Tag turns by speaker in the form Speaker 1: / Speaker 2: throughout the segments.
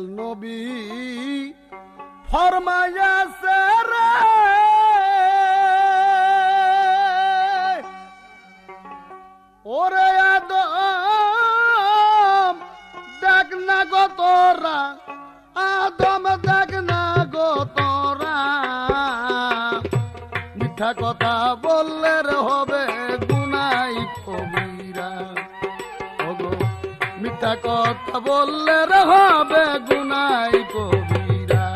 Speaker 1: দয়াল নবী ফরমায়াছে রে ওরে আদম দেখ না গো তোরা, আদম দেখ না গো তোরা, মিথ্যা কথা বললে হবে গুনাই কবিরা। ওগো মিথ্যা কথা বললে হবে গুনাই কবিরা।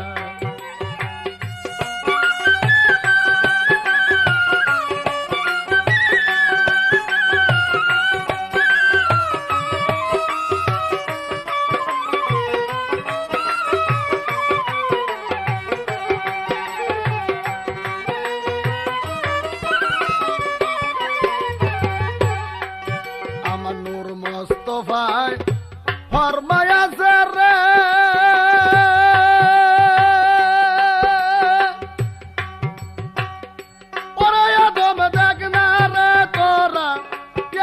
Speaker 1: মোস্তফায় ফরমায়াছে রে ওরে আদম দেখ না রে তোরা,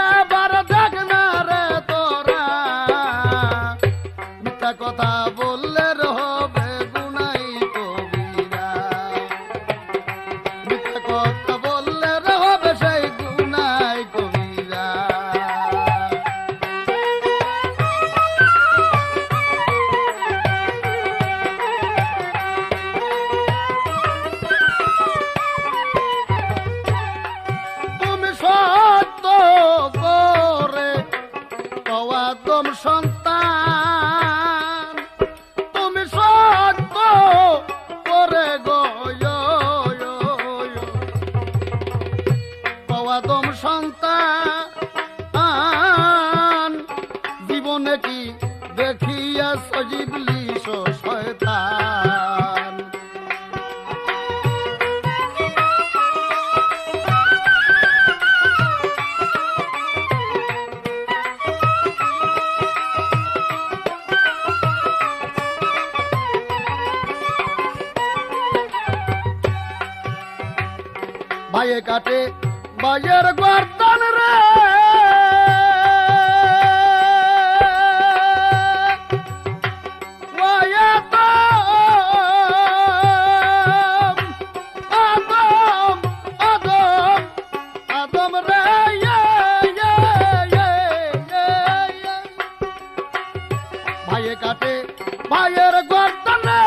Speaker 1: এবার দেখ না রে তোরা, মিথ্যা কথা বললে হবে গুনাই কবিরা। মিথ্যা কথা বললে হবে সেই গুনাই কবিরা। আদম সন্তান তুমি সত্য করে গো আদম সন্তান জীবনে কি দেখিয়া সজীবলিশ শয়তান। ভাইয়ে কাটে ভাইয়ের গর্দান রে আদম আদম আদম রে ভাইয়ে কাটে ভাইয়ের গর্দান রে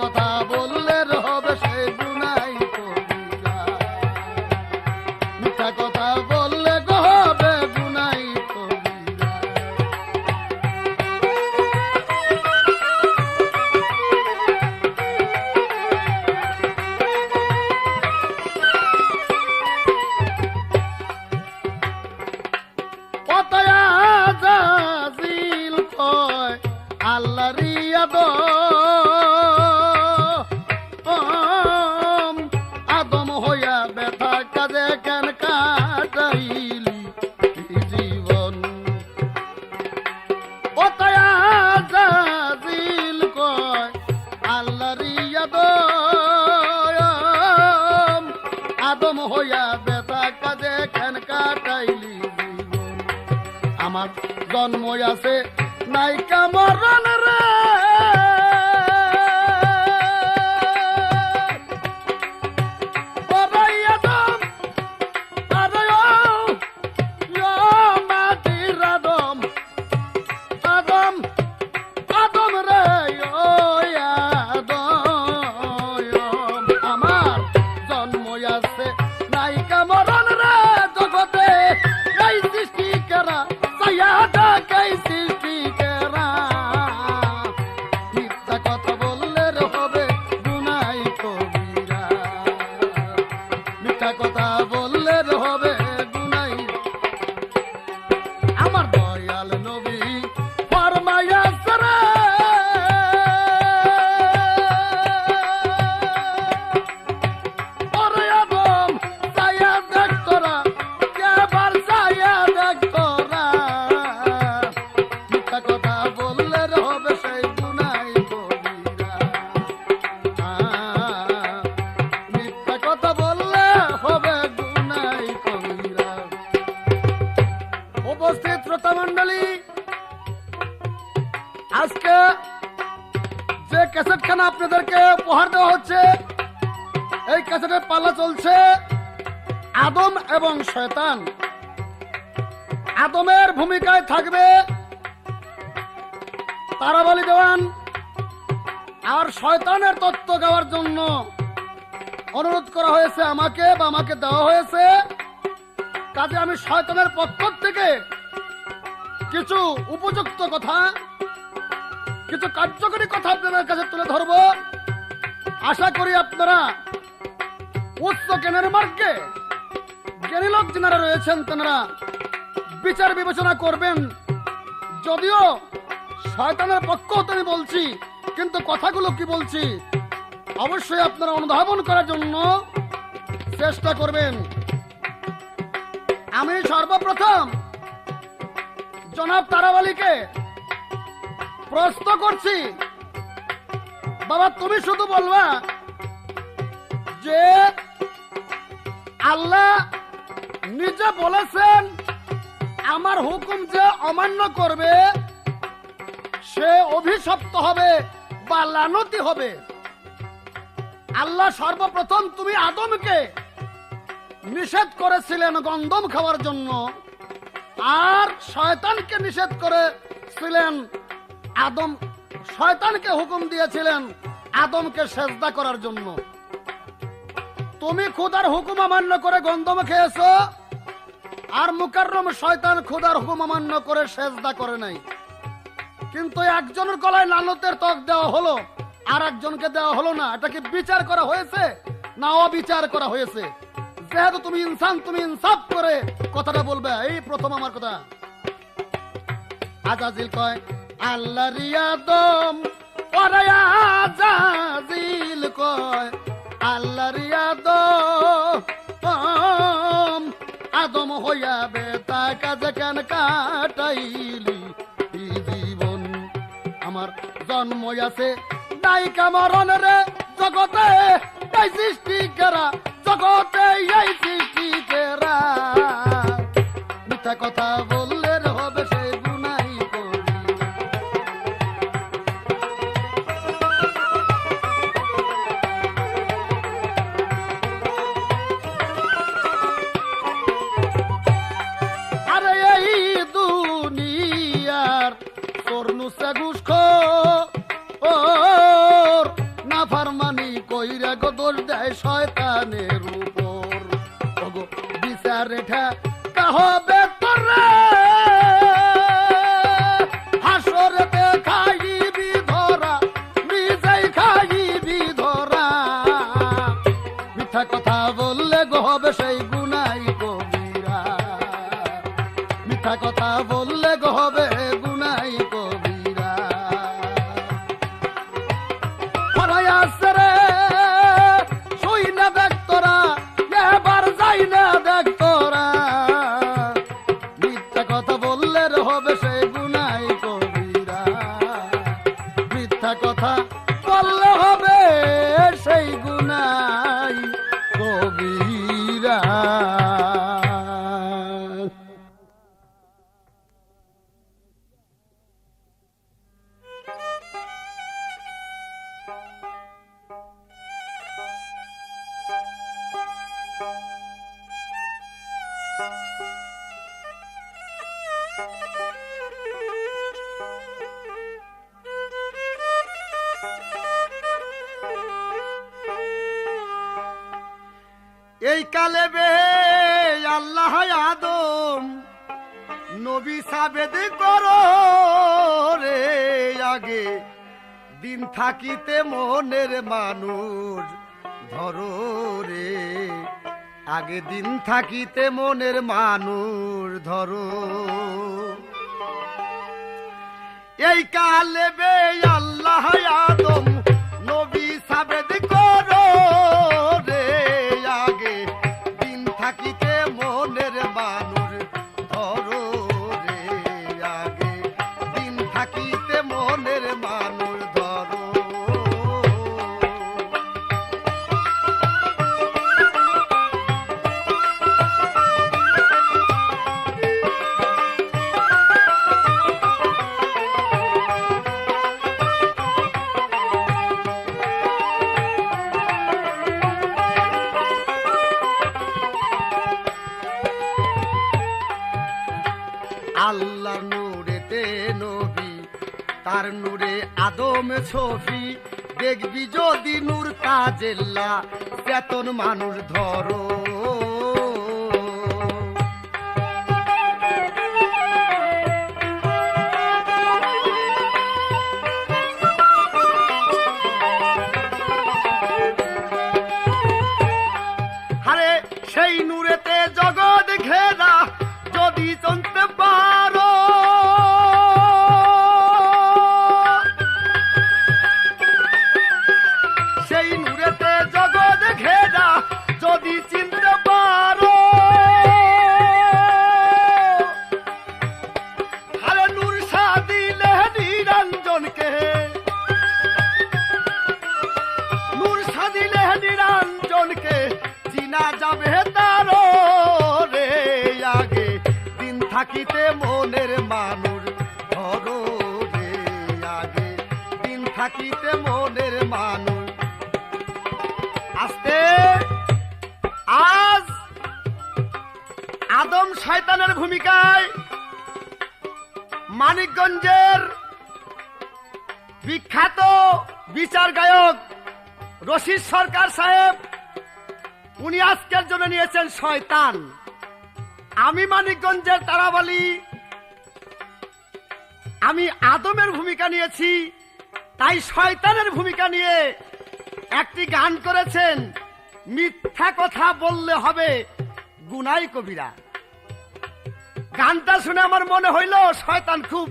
Speaker 1: কথা বললে হবে সে গুনাই কবিরা। মিথ্যা কথা বললে হবে গুনাই কবিরা। কথায়া জাজিল কয় আল্লাহ রিয়াদ আদম হইয়া ব্যথা কাজে কেন কাটাইলি জীবন। ওতায়া জাজিল কয় আল্লাহ রিয়াদ আদম হইয়া ব্যথা কাজে কেন কাটাইলি জীবন। আমার জন্ম আছে নাইকা মরণ রে উপস্থিত শ্রোতা মণ্ডলী, আজকে যে ক্যাসেটখানা আপনাদেরকে উপহার দেওয়া হচ্ছে, এই ক্যাসেটের পাল্লা চলছে আদম এবং শয়তান। আদমের ভূমিকায় থাকবে তারাবালী দেওয়ান, আর শয়তানের তত্ত্ব গাওয়ার জন্য অনুরোধ করা হয়েছে আমাকে, বা আমাকে দেওয়া হয়েছে। কাজে আমি শয়তানের পক্ষ থেকে কিছু উপযুক্ত কথা, কিছু কার্যকরী কথা আপনাদের কাছে তুলে ধরব। আশা করি আপনারা উচ্চ জ্ঞানের মার্গে জ্ঞানী লোক যারা রয়েছেন তারা বিচার বিবেচনা করবেন। যদিও শয়তানের পক্ষ হতে আমি বলছি, কিন্তু কথাগুলো কি বলছি অবশ্যই আপনারা অনুধাবন করার জন্য চেষ্টা করবেন। আমি সর্বপ্রথম জনাব তারাবালীকে প্রশ্ন করছি, বাবা তুমি শুধু বলবা যে আল্লাহ নিজে বলেছেন আমার হুকুম যে অমান্য করবে সে অভিশপ্ত হবে বা লানতি হবে। আল্লাহ সর্বপ্রথম তুমি আদমকে নিষেধ করেছিলেন গন্ধম খাওয়ার জন্য, আর শয়তানকে নিষেধ করেছিলেন আদম, শয়তানকে হুকুম দিয়েছিলেন আদমকে সেজদা করার জন্য। তুমি খোদার হুকুম অমান্য করে গন্ধম খেয়েছো, আর মুকাররম শয়তান খোদার হুকুম অমান্য করে সেজদা করে নাই। কিন্তু একজনের গলায় লানতের তক দেওয়া হলো, আর একজনকে দেওয়া হলো না। এটা কি বিচার করা হয়েছে না অবিচার করা হয়েছে? যেহেতু তুমি ইনসান, তুমি ইনসাফ করে কথাটা বলবে। এই প্রথম আমার কথা। আজাজিল কয় আল্লাহ রিয়াদম, ওরে আজাজিল কয় আল্লাহ রিয়াদম, আদম হইয়া বেতা কাজে কেন কাটাইলি জীবন? আমার জন্ম আছে নায়িকা মরণ রে জগতে, এই সৃষ্টি কেরা জগতে, এই সৃষ্টি কেরা। মিথ্যা কথা বললে হবে সে গুনাই করি। আরে এই দুনিয়ার তরনুসা ঘুষখো ওর না ফারমানি কইরা গো দোষ দেয় শয়তানের উপর। ওগো বিচার রেখা কাহবে তোরে, হাসরেতে খাইবি ধরা, নিজেই খাইবি ধরা। মিথ্যা কথা বললে গো হবে সেই গুনাই কবিরা, মিথ্যা কথা বললে গো হবে গুনাই কবিরা। শুই না দেখ তোরা, এবার যাই না দেখ তোরা। মিথ্যা কথা বললে হবে সে গুনাই কবিরা, মিথ্যা কথা বললে হবে সেই গুনাই কবিরা। এই কালে বে আল্লাহ আদম নবী সাবেদ করো রে, আগে দিন থাকিতে মনের মানুষ ধরো রে, আগে দিন থাকিতে মনের মানুষ ধরো। এই কালে বে আল্লাহ আদম নবী সাবেদ করো রে, আগে দিন থাকিতে মনের মানুষ ধরো রে, আগে দিন থাকিতে মনের মানুষ ধরো। আল্লাহর নূরেতে নবী, তার নূরে আদম ছবি, দেখবি যদি নূর তাজেল্লা, চেতন মানুষ ধরো। আরে সেই নূরেতে জগৎ ঘেরা, যদি চলতে পারো, সেই নূরেতে জগৎ ঘেরা, যদি চিনতে পারো। আরে নূর সাদিলে নিরঞ্জনকে, নূর সাদিলে নিরঞ্জনকে, চিনা যাবে তারো রে। আগে দিন থাকিতে মনের মানুষ ধরো রে, আগে দিন থাকিতে মনের মানুষ। আস্তে আজ আদম শয়তানের ভূমিকায় মানিকগঞ্জের বিখ্যাত বিচার গায়ক রশিদ সরকার সাহেব, উনি আজকের জন্য নিয়েছেন শয়তান। আমি মানিকগঞ্জের তারাবালি, আমি আদমের ভূমিকা নিয়েছি, তাই শয়তানের ভূমিকা নিয়ে একটি গান করেছেন, মিথ্যা কথা বললে হবে গুনাই কবিরা। গানটা শুনে আমার মনে হইল শয়তান খুব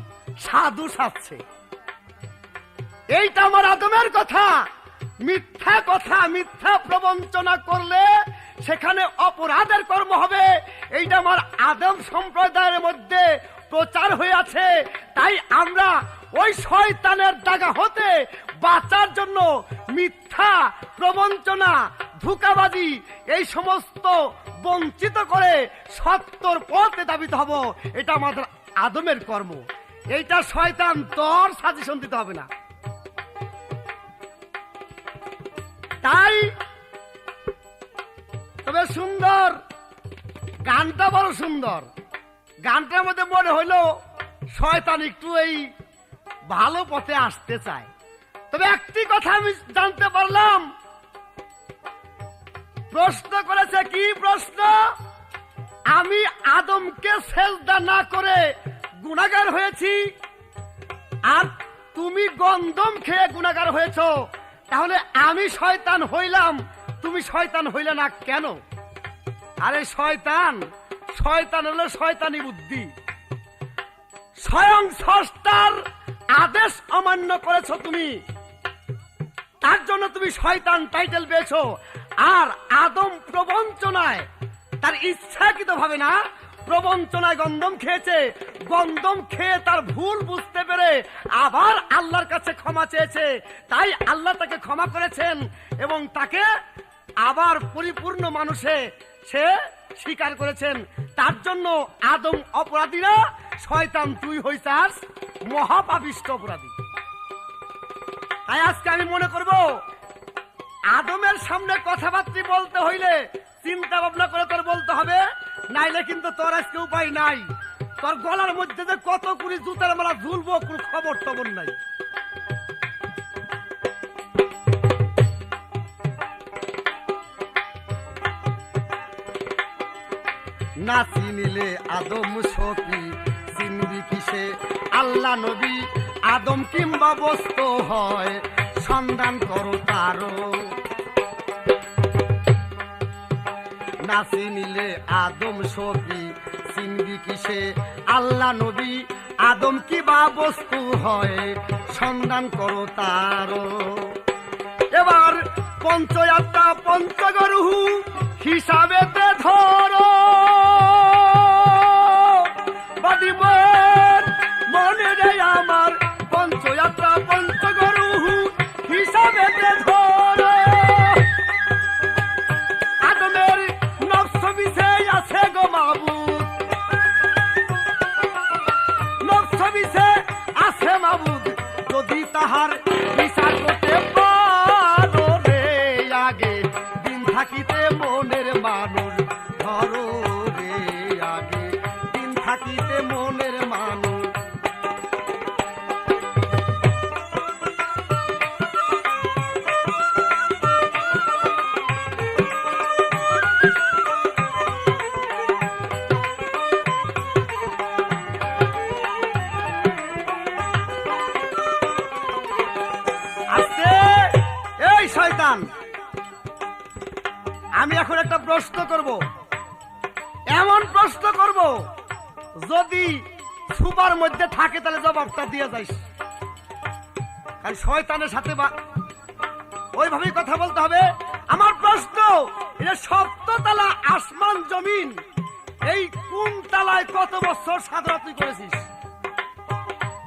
Speaker 1: সাধু সাজছে। এইটা আমার আদমের কথা। মিথ্যা কথা, মিথ্যা প্রবঞ্চনা করলে সেখানে অপরাধের কর্ম হবে। এইটা আমার আদম সম্প্রদায়ের মধ্যে প্রচার হয়ে আছে। তাই আমরা ওই শয়তানের দাগা হতে বাঁচার জন্য মিথ্যা প্রবঞ্চনা, ধোঁকাবাজি এই সমস্ত বঞ্চিত করে সত্যর পথে দাবিত হব। এটা আমাদের আদমের কর্ম। এইটা শয়তান তোর সাজেশন দিতে হবে না। তাই তবে সুন্দর গানটা, বড় সুন্দর। গানটার মধ্যে মনে হইল শয়তান একটু এই ভালো পথে আসতে চায়। তবে একটি কথা আমি জানতে পারলাম, প্রশ্ন করেছে কি প্রশ্ন? আমি আদমকে সেজদা না করে গুনাহগার হয়েছি, আর তুমি গন্ধম খেয়ে গুনাহগার হয়েছো, তাহলে আমি শয়তান হইলাম, তুমি শয়তান হইলে না কেন? আরে শয়তান, শয়তান হলো শয়তানি বুদ্ধি। স্বয়ং স্রষ্টার আদেশ অমান্য করেছো তুমি, তার জন্য তুমি শয়তান টাইটেল পেয়েছো। আর আদম প্রবঞ্চনায়, তার ইচ্ছাকৃত ভাবে না, প্রবঞ্চনায় গন্ধম খেয়েছে। গন্ধম খেয়ে তার ভুল বুঝতে পেরে আবার আল্লাহর কাছে ক্ষমা চেয়েছে। তাই আল্লাহ তাকে ক্ষমা করেছেন এবং তাকে আবার পরিপূর্ণ মানুষে সে স্বীকার করেছেন। তার জন্য আদম অপরাধী না, শয়তান তুই হইছাস মহাপাপিষ্ট অপরাধী। তাই আজকে আমি মনে করব, আদমের সামনে কথাবার্তা বলতে হইলে চিন্তা ভাবনা করে তোর বলতে হবে, নাইলে কিন্তু তোর আজকে উপায় নাই। তোর গলার মধ্যে যে কত কুড়ি জুতার মালা ঝুলবো কোন খবর টবর নাই। না চিনিলে আদম সখী, চিনবি কিসে আল্লাহ নবী? আদম কিংবা বস্তু হয়, সন্ধান করো তারও। না চিনিলে আদম সখী, চিনবি কিসে আল্লাহ নবী? আদম কিবা বস্তু হয়, সন্ধান করো তারও। এবার পঞ্চয়াত্রা পঞ্চগরু হিসাবেতে ধরো, মনে রে আমার পঞ্চয়াত্রা পঞ্চগরু হিসাবেতে ধরো। আদমের নফস বিষয় আছে গো মাবুদ, নফস বিষয় আছে মাবুদ, যদি তাহার বিচার করতে পারো রে। আগে দিন থাকিতে মনের মানুষ ধরো রে, আগে দিন থাকিতে মনের শয়তান। আমি এখন একটা প্রশ্ন করব, এমন প্রশ্ন করব যদি সুবার মধ্যে থাকে তাহলে জবাবটা দিয়ে যাইস। কারণ শয়তানের সাথে ওইভাবেই কথা বলতে হবে। আমার প্রশ্ন, এটা সপ্ততলা আসমান জমিন, এই কোন তলায় কত বছর সাধনা তুই করেছিস?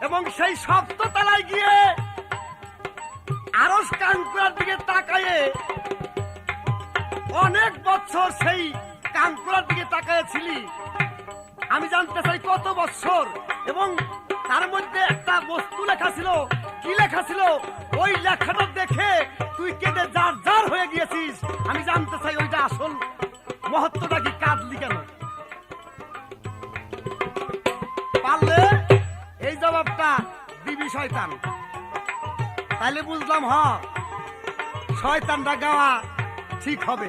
Speaker 1: এবং সেই সপ্ততলায় গিয়ে আরশ কাঙ্কুরার দিকে তাকায়ে অনেক বছর সেই কাঙ্কুরার দিকে তাকায়েছিলি। আমি জানতে চাই কত বছর, এবং তার মধ্যে একটা বস্তু লেখা ছিল। কি লেখা ছিল? ওই লেখাটা দেখে তুই কেঁদে জার জার হয়ে গিয়েছিস। আমি জানতে চাই ওইটা আসল মহত্বটা কি, কাঁদলি কেন? পারলে এই জবাবটা দিবি শয়তান। তাইলে বুঝলাম শয়তানটা গাওয়া ঠিক হবে।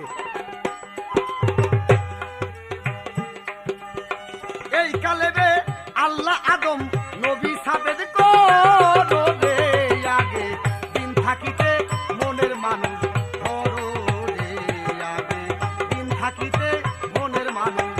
Speaker 1: এই কালেবে আল্লাহ আদম নবী সাবেদ করবে, আগে দিন থাকিতে মনের মানুষ ধরো রে, আগে দিন থাকিতে মনের মানুষ।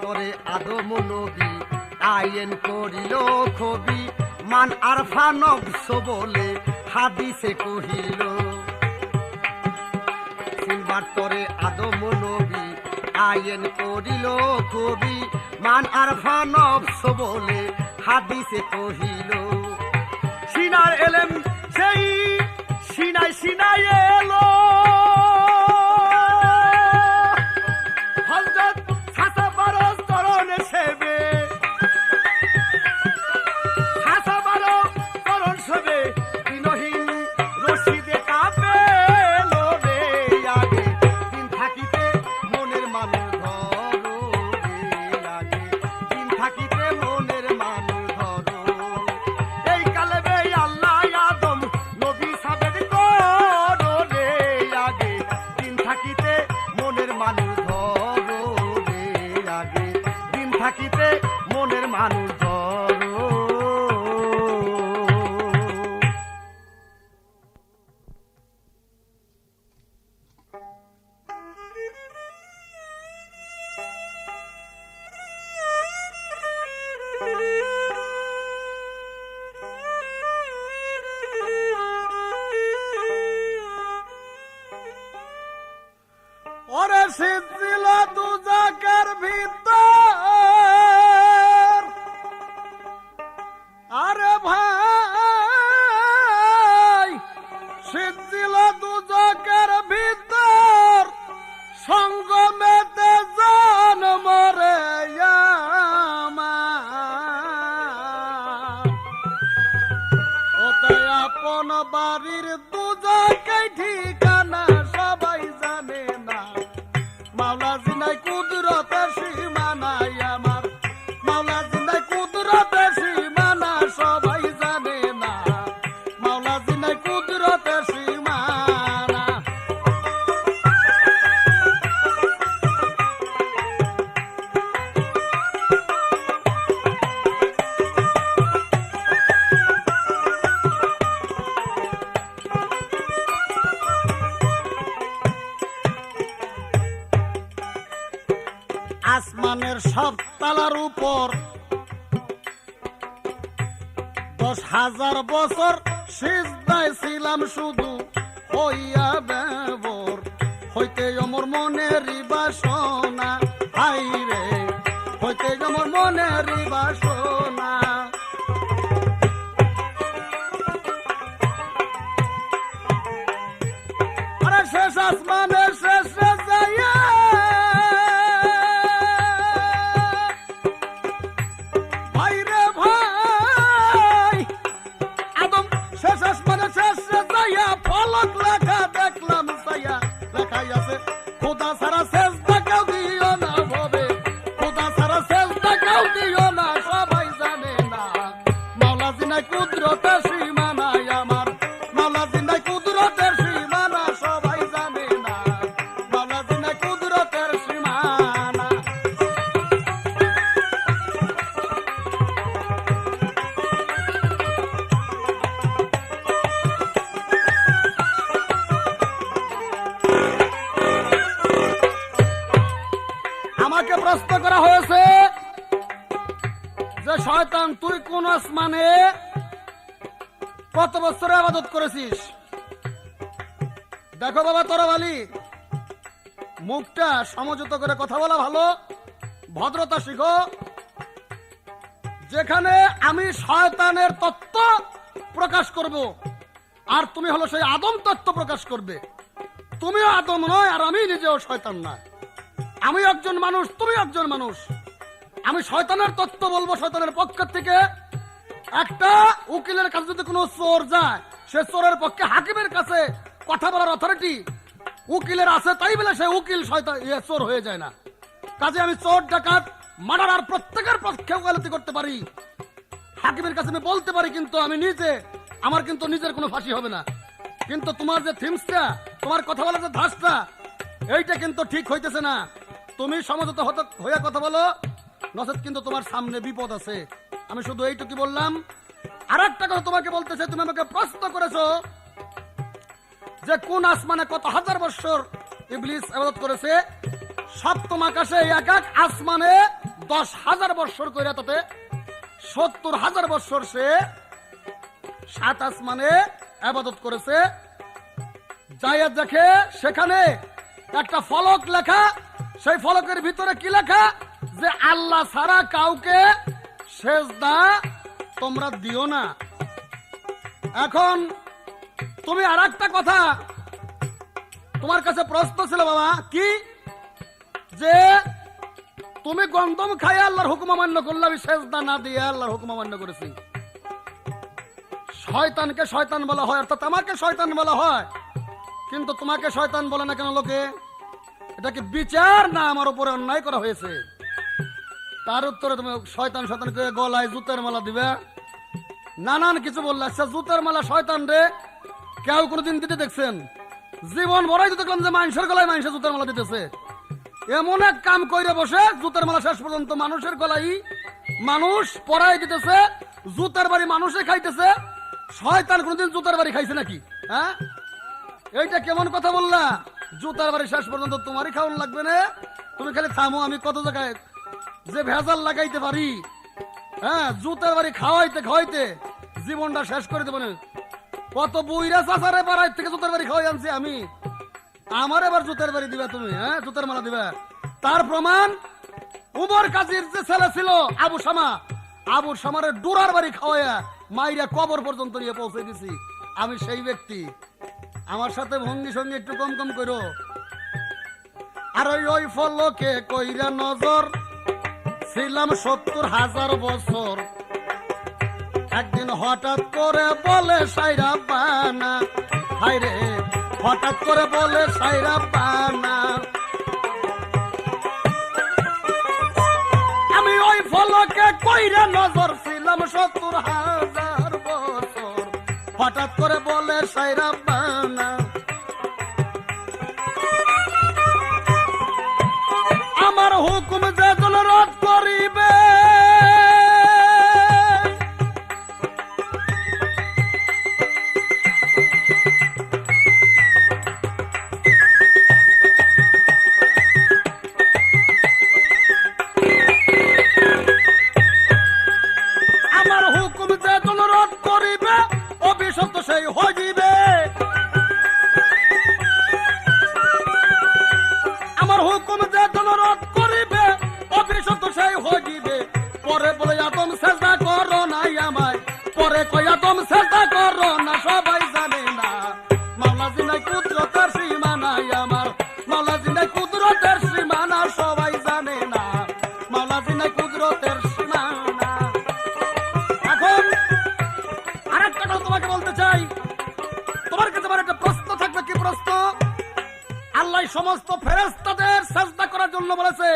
Speaker 1: তরে আদম নবী আইন করিল কবি, মান আরফা নকশ বলে হাদিসে কহিল। সিলবার তরে আদম নবী আইন করিল কবি, মান আরফা নকশ বলে হাদিসে কহিল। সিনার এলেম সেই সিনাই সিনাই এলো, থাকিতে মনের মানুষ ধরো। ওরে শীতল দুজকের ভিতর, আরে ভাই শীতল দুজকের ভিতর, সঙ্গমেতে জন্ম রে আমার, ওতে আপন বাড়ির দুজকে ঠিকানা সবাই জানে না। মাওলা জিনাই কুদরতে সীমানাই আমার, মাওলা জিনাই কুদরতে সীমানা সবাই জানে না, মাওলা জিনাই কুদরতে সীমানা। আসমানের সব তালার উপর 10,000 বছর সিজদায় ছিলাম শুধু হইয়া ব্যবর, হইতে আমার মনেরই বাসনা, হাই রে হইতে আমার মনেরই বাসনা। আরে শেষ আসমানের শেষে যাইয়া ফলক লেখা দেখলাম সাইয়া, লেখাই আছে খোদা সারা সেজদা কেউ দিও না ভবে, খোদা সারা সেজদা কেউ দিও না সবাই জানে না, প্রশ্ন করা হয়েছে যে শয়তান তুই কোন আসমানে কত বছর ইবাদত করেছিস? দেখো বাবা তরবালি, মুখটা সমঝোতা করে কথা বলা ভালো, ভদ্রতা শিখো। যেখানে আমি শয়তানের তত্ত্ব প্রকাশ করব আর তুমি হলো সেই আদম তত্ত্ব প্রকাশ করবে। তুমিও আদম নয় আর আমি নিজেও শয়তান না। আমি একজন মানুষ, তুমি একজন মানুষ। আমি শয়তানের তত্ত্ব বলবো শয়তানের পক্ষ থেকে। একটা উকিলের কাছে যদি কোনো চোর যায়, সে চোরের পক্ষে হাকিমের কাছে কথা বলার অথরিটি উকিলের আছে, তাই বলে সে উকিল শয়তান চোর হয়ে যায় না। কাজে আমি চোর, ডাকাত, মার্ডার আর প্রত্যেকের পক্ষে ওকালতি করতে পারি, হাকিমের কাছে আমি বলতে পারি, কিন্তু আমি নিজে আমার কিন্তু নিজের কোনো ফাঁসি হবে না। কিন্তু তোমার যে থিমসটা, তোমার কথা বলার যে ধাসটা, এইটা কিন্তু ঠিক হইতেছে না। তুমি সমঝোতা হয়ে কথা বলো, নচেত কিন্তু তোমার সামনে বিপদ আছে। আমি শুধু এইটুকু বললাম। আর একটা কথা তোমাকে বলতে চাই, তুমি আমাকে প্রশ্ন করেছো যে কোন আসমানে কত হাজার বছর ইবলিস ইবাদত করেছে। সপ্তম আকাশে এক এক আসমানে 10,000 বছর করে, তাতে 70,000 বছর সে 7 আসমানে ইবাদত করেছে। যাইয়া দেখে সেখানে একটা ফলক লেখা, সেই ফলকের ভিতরে কি লেখা? যে আল্লাহ ছাড়া কাউকে সেজদা তোমরা দিও না। এখন তুমি আর একটা কথা, তোমার কাছে প্রশ্ন ছিল বাবা, কি যে তুমি গন্ধম খাইয়া আল্লাহর হুকুম অমান্য করলে, আমি সেজদা না দিয়ে আল্লাহর হুকুম অমান্য করেছি। শয়তানকে শয়তান বলা হয়, অর্থাৎ আমাকে শয়তান বলা হয়, কিন্তু তোমাকে শয়তান বলে না কেন লোকে? এটা কি বিচার না আমার উপরে অন্যায় করা হয়েছে? তার উত্তরে তুমি শয়তান শয়তান করে গলায় জুতার মালা দিবে, নানান কিছু বললে। আচ্ছা, জুতার মালা শয়তান রে কেউ কোনোদিন দিতে দেখছেন? জীবন ভরাই তো দেখলাম যে মানুষের গলায় মানুষের জুতার মালা দিতেছে। এমন এক কাম করে বসে জুতার মালা শেষ পর্যন্ত মানুষের গলাই মানুষ পরাই দিতেছে, জুতার বাড়ি মানুষে খাইতেছে। শয়তান কোনোদিন জুতার বাড়ি খাইছে নাকি? হ্যাঁ, এইটা কেমন কথা বললা? জুতার বাড়ি শেষ পর্যন্ত তোমারই খাওয়ান লাগবে না। তুমি খালি থামো, আমি কত জায়গায় যে ভেজাল লাগাইতে পারি। হ্যাঁ, জুতার বাড়ি খাওয়াইতে খাওয়াইতে জীবনটা শেষ করে দেবো না। কত বুইরা চাচারে পাড়ায় থেকে জুতার বাড়ি খাওয়াই আনছি আমি, আমার এবার জুতার বাড়ি দিবা তুমি? হ্যাঁ, জুতার মালা দিবা। তার প্রমাণ উমর কাজীর যে ছেলে ছিল আবু শামা, আবু শামারের ডুরার বাড়ি খাওয়াইয়া মাইরা কবর পর্যন্ত নিয়ে পৌঁছে দিছি আমি সেই ব্যক্তি। আমার সাথে ভঙ্গি সঙ্গে একটু কম কম করো। আর ওই ফলকে কইরা নজর ছিলাম 70,000 বছর। একদিন হঠাৎ করে বলে সাইরা পানা, হাইরে হঠাৎ করে বলে সাইরা পানা। আমি ওই ফলকে কইরা নজর ছিলাম 70,000 বছর, হঠাৎ করে বলে সাইরা পানা। আমার হুকুম যেজন রদ করিবে, আমার হুকুম যেজন রদ করিবে, অভিশপ্ত সেই হইবে। আমার হুকুম যেজন রদ করিবে, অভিশপ্ত সেই হইবে। পরে বলে আদম সেজদা করো নাই আমায়, পরে কই আদম সেজদা করো না, সবাই জানে না মাওলা জিনাই কুদরতের সীমানাই আমার, মাওলা জিনাই কুদরতের সীমানা সবাই জানে না, মাওলা জিনাই কুদরতের সীমানা। এখন আরেকটা কথা তোমাকে বলতে চাই, তোমার কাছে আমার একটা প্রশ্ন থাকবে। কি প্রশ্ন? আল্লাহ সমস্ত ফেরেশতাদের সাজদা করার জন্য বলেছে,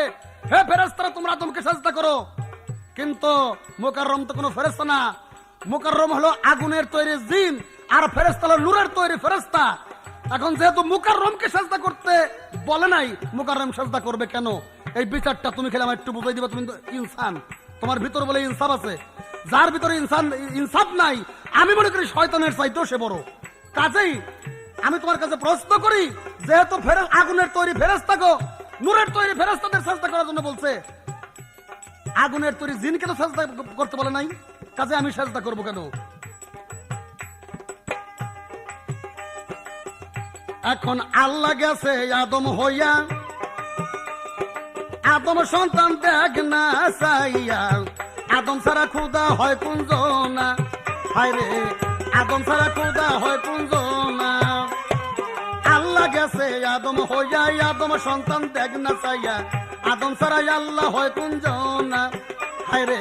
Speaker 1: হে ফেরেশতারা তোমরা আদমকে সাজদা করো। কিন্তু মুকাররম তো কোনো ফেরেশতা না, মুকাররম হলো আগুনের তৈরি জিন, আর ফেরেশতা হলো নূরের তৈরি ফেরেশতা। এখন যেহেতু মুকাররমকে সাজদা করতে বলে নাই, মুকাররম সাজদা করবে কেন? এই বিচারটা তুমি খেলে আমার একটু বুঝাই দিবা। তুমি তো ইনসান, তোমার ভিতর বলে ইনসাফ আছে। যার ভিতরে ইনসাফ নাই, আমি মনে করি শয়তানের চাইতেও সে বড়। কাজেই আমি তোমার কাছে প্রশ্ন করি, যেহেতু আগুনের তৈরি ফেরেশতা গো, নূরের তৈরি ফেরেশতাদের সাজদা করার জন্য বলছে, আগুনের তৈরি জিনকে তো সাজদা করতে বলে নাই, কাজে আমি সাজদা করব কেন? এখন আল্লাহ গেছে আদম হইয়া, আদম সন্তান দেখ না চাইয়া, আদম ছাড়া খুদা হয় কুঞ্জনা, হায় রে আদম ছাড়া খুদা হয় কুঞ্জনা। আল্লাহ গেছে আদম হইয়া, আদম সন্তান দেখ না চাইয়া, আদম ছাড়া আল্লাহ হয় কুঞ্জনা, হায় রে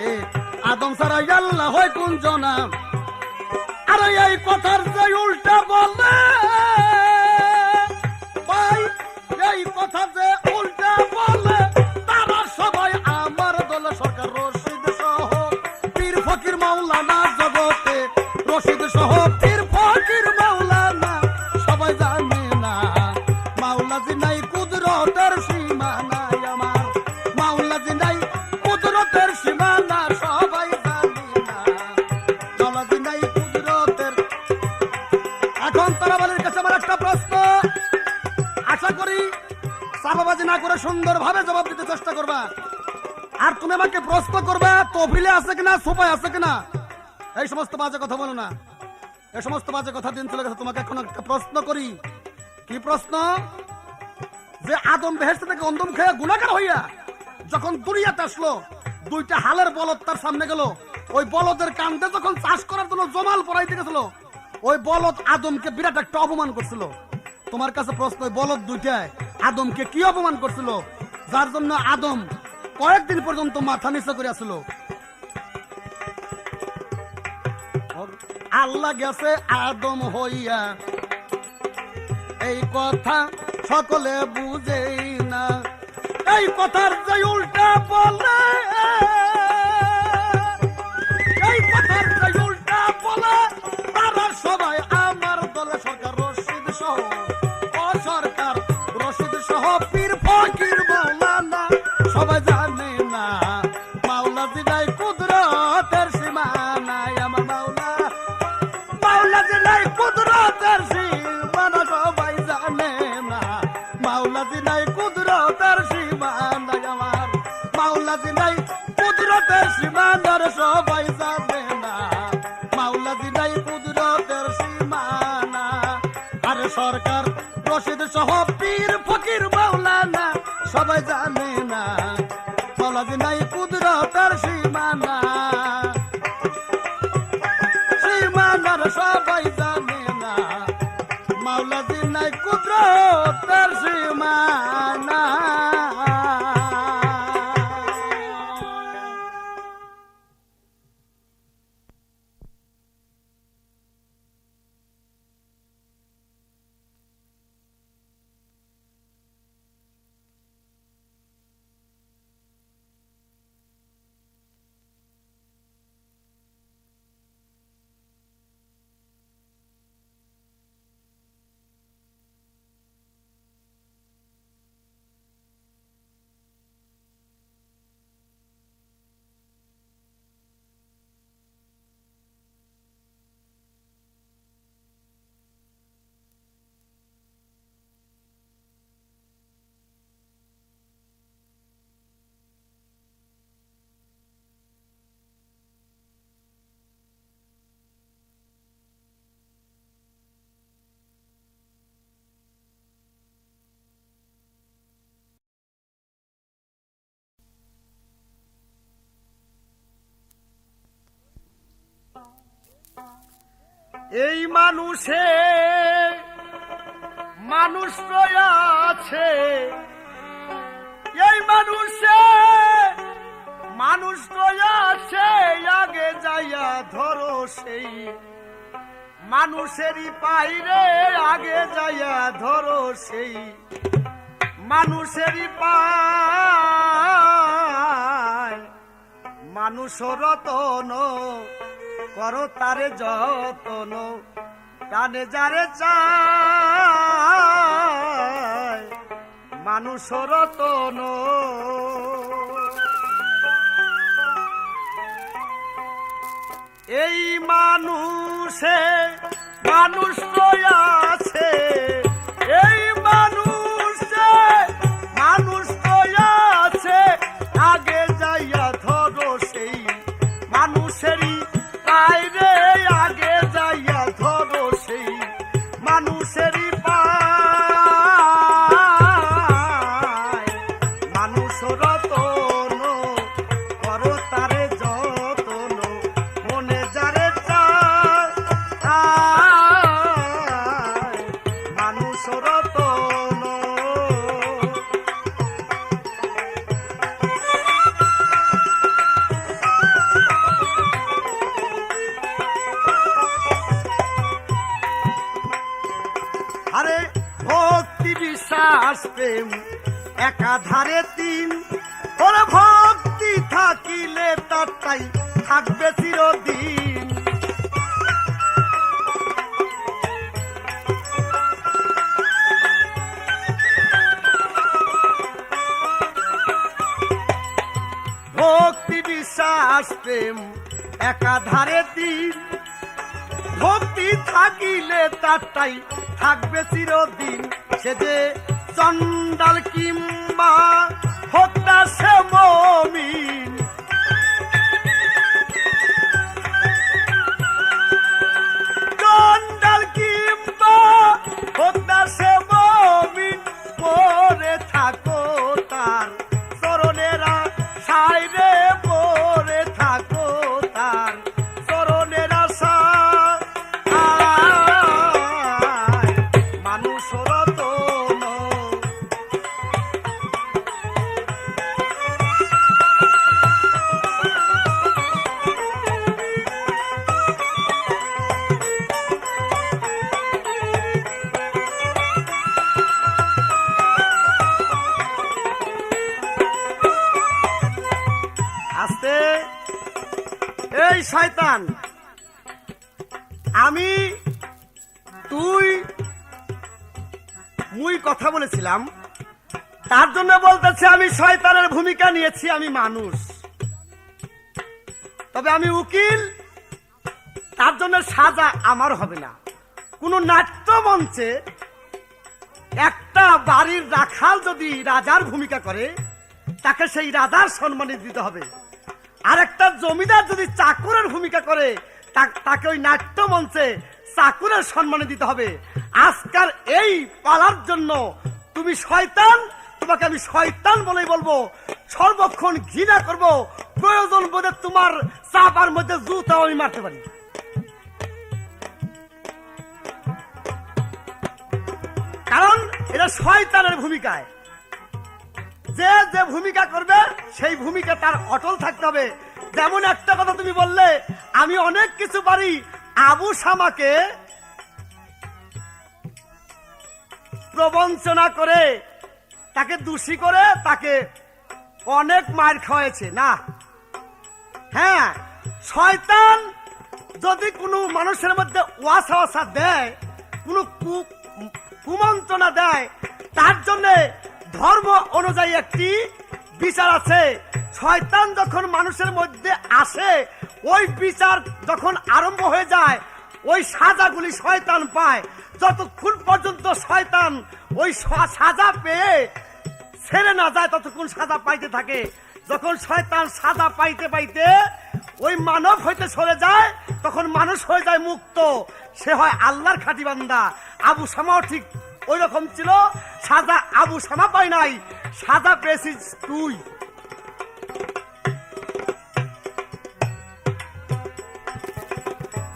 Speaker 1: আদম ছাড়া আল্লাহ হয় কুঞ্জনা। আরে এই কথার যে উল্টা বলে ভাই, এই কথা যে উল্টা বলে, তারা সবাই আমার দল সরকার রশিদ সহ পীর ফকির মাওলানা, জগতে রশিদ সহ পীর ফকির মাওলানা সবাই জানে না, মাওলাজি নাই কুদরতের সীমা নাই আমার, মাওলাজি নাই কুদরতের সীমা না, সবাই জানে না মাওলাজি নাই কুদরতের। এখন তারাবালির কাছে আমার একটা প্রশ্ন, আশা করি চাপাবাজি না করে সুন্দরভাবে জবাব দিতে চেষ্টা করবা। আর তুমি আমাকে প্রশ্ন করবা তফিলে আছে কিনা, সোফায় আছে কিনা, এই সমস্ত বাজে কথা বলো না, এই সমস্ত বাজে কথা দিন চলে গেছে। তোমাকে এখন একটা প্রশ্ন করি, কি প্রশ্ন? যে আদম বেহেশত থেকে অন্ধম খেয়ে গুনাহগার হইয়া যখন দুনিয়াতে আসলো, দুইটা হালের বলদ তার সামনে গেল, ওই বলদের কান্দে যখন চাষ করার জন্য জমাল পড়াইতে গেছিল, ওই বলদ আদমকে বিরাট একটা অপমান করছিল। তোমার কাছে প্রশ্ন, ওই বলদ দুইটায় আদমকে কি অপমান করছিল, যার জন্য আদম কয়েকদিন পর্যন্ত মাথা নিচু করে আসছিল? আল্লাহ গেছে আদম হইয়া, এই কথা সকলে বুঝেই না, এই কথার যে উল্টা বলে, এই কথার যে উল্টা বলে, তারা সবাই আমার দলে সরকার রশিদ সহ, ও সরকার রশিদ সহ পীর ফকির মাওলানা সবাই জানে না, মাওলাজি নাই কুদরতের সীমা নাই আমার মাওলা, মাওলাজি নাই কুদরতের সীমা না, সবাই জানে না মাওলাজি নাই কুদরতের সীমা নাই আমার, মাওলাজি নাই কুদরতের সীমা না, সবাই জানে না মাওলাজি নাই কুদরতের সীমা না। আরে সরকার রশিদ সহ পীর ফকির মাওলানা সবাই জানে না, মাওলাজি নাই কুদরতের সীমা না, সীমানার সবাই জানে না, মাওলাজি নাই কুদরতের সীমা না। এই মানুষে মানুষ আছে, এই মানুষে মানুষ আছে, আগে যাইয়া ধরো সেই মানুষেরই পাইরে, আগে যাইয়া ধরো সেই মানুষেরই পায়, মানুষ রতন করো তারে যতন, কানে যারে চায় মানুষ রতন। এই মানুষে মানুষ আছে, এই মানুষে মানুষ
Speaker 2: একাধারে তিন, ওরে ভক্তি থাকিলে তাই থাকবে চিরদিন। ভক্তি বিশ্বাস প্রেম একাধারে তিন, ভক্তি থাকিলে তাই থাকবে চিরদিন। সে যে চন্ডাল কিংবা হোক না সে মুমিন, চন্ডাল কিংবা হোক না সে মুমিন, পরে থাকো তার চরণেরা সাইরে, পরে থাকো তার চরণেরা সাই। মানুষ রতন আস্তে। এই শয়তান, আমি তুই মুই কথা বলেছিলাম, তার জন্য বলতেছে আমি শয়তানের ভূমিকা নিয়েছি, আমি মানুষ, তবে আমি উকিল, তার জন্য সাজা আমার হবে না। কোন নাট্য মঞ্চে একটা বাড়ির রাখাল যদি রাজার ভূমিকা করে, তাকে সেই রাজার সম্মানিত দিতে হবে। আর একটা জমিদার যদি চাকরের ভূমিকা করে, তাকে ওই নাট্য মঞ্চে চাকরের সম্মানে দিতে হবে। আজকাল এই পালার জন্য তুমি শয়তান, তোমাকে আমি শয়তান বলেই বলবো, সর্বক্ষণ ঘৃণা করব, প্রয়োজন বোধে তোমার চাপার মধ্যে জুতা আমি মারতে পারি। কারণ এটা শয়তানের ভূমিকায়, যে যে ভূমিকা করবে সেই ভূমিকা তার অটল থাকতে হবে। যেমন একটা কথা তুমি বললে, আমি অনেক কিছু পারি, আবু শামাকে প্রবঞ্চনা করে, তাকে দোষী করে, তাকে অনেক মার খাওয়াইছে না। হ্যাঁ, শয়তান যদি কোনো মানুষের মধ্যে ওয়াসা দেয়, কোনো কুমন্ত্রণা দেয়, তার জন্য ধর্ম অনুযায়ী একটি বিচার আছে। শয়তান যখন মানুষের মধ্যে আসে, ওই বিচার যখন আরম্ভ হয়ে যায়, ওই সাজাগুলি শয়তান পায়। যতক্ষণ পর্যন্ত শয়তান ওই সাজা পেয়ে ছেড়ে না যায়, ততক্ষণ সাজা পাইতে থাকে। যখন শয়তান সাজা পাইতে পাইতে ওই মানব হইতে সরে যায়, তখন মানুষ হয়ে যায় মুক্ত, সে হয় আল্লাহর খাঁটি বান্দা। আবু শামাও ঠিক ওই রকম ছিল, সাজা আবু শামা পাই নাই, সাজা পেয়েছিস তুই।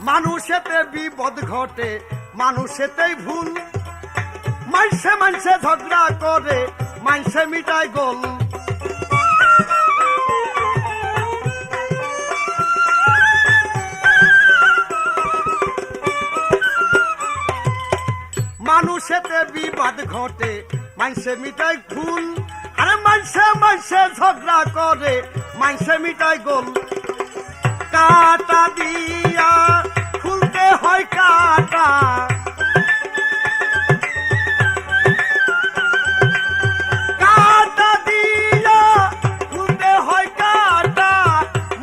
Speaker 2: মানুষেতে বিপদ ঘটে, মানুষেতেই ভুল, মানসে মানসে ঝগড়া করে, মানসে মিটায় গোল। মানুষেতে বিবাদ ঘটে, মানসে মিটায় ভুল, আরে মানসে মানসে ঝগড়া করে, মানসে মিটায় গোল। কাটা দিয়া খুলতে হয় কাটা, কাটা দিয়া খুলতে হয় কাটা,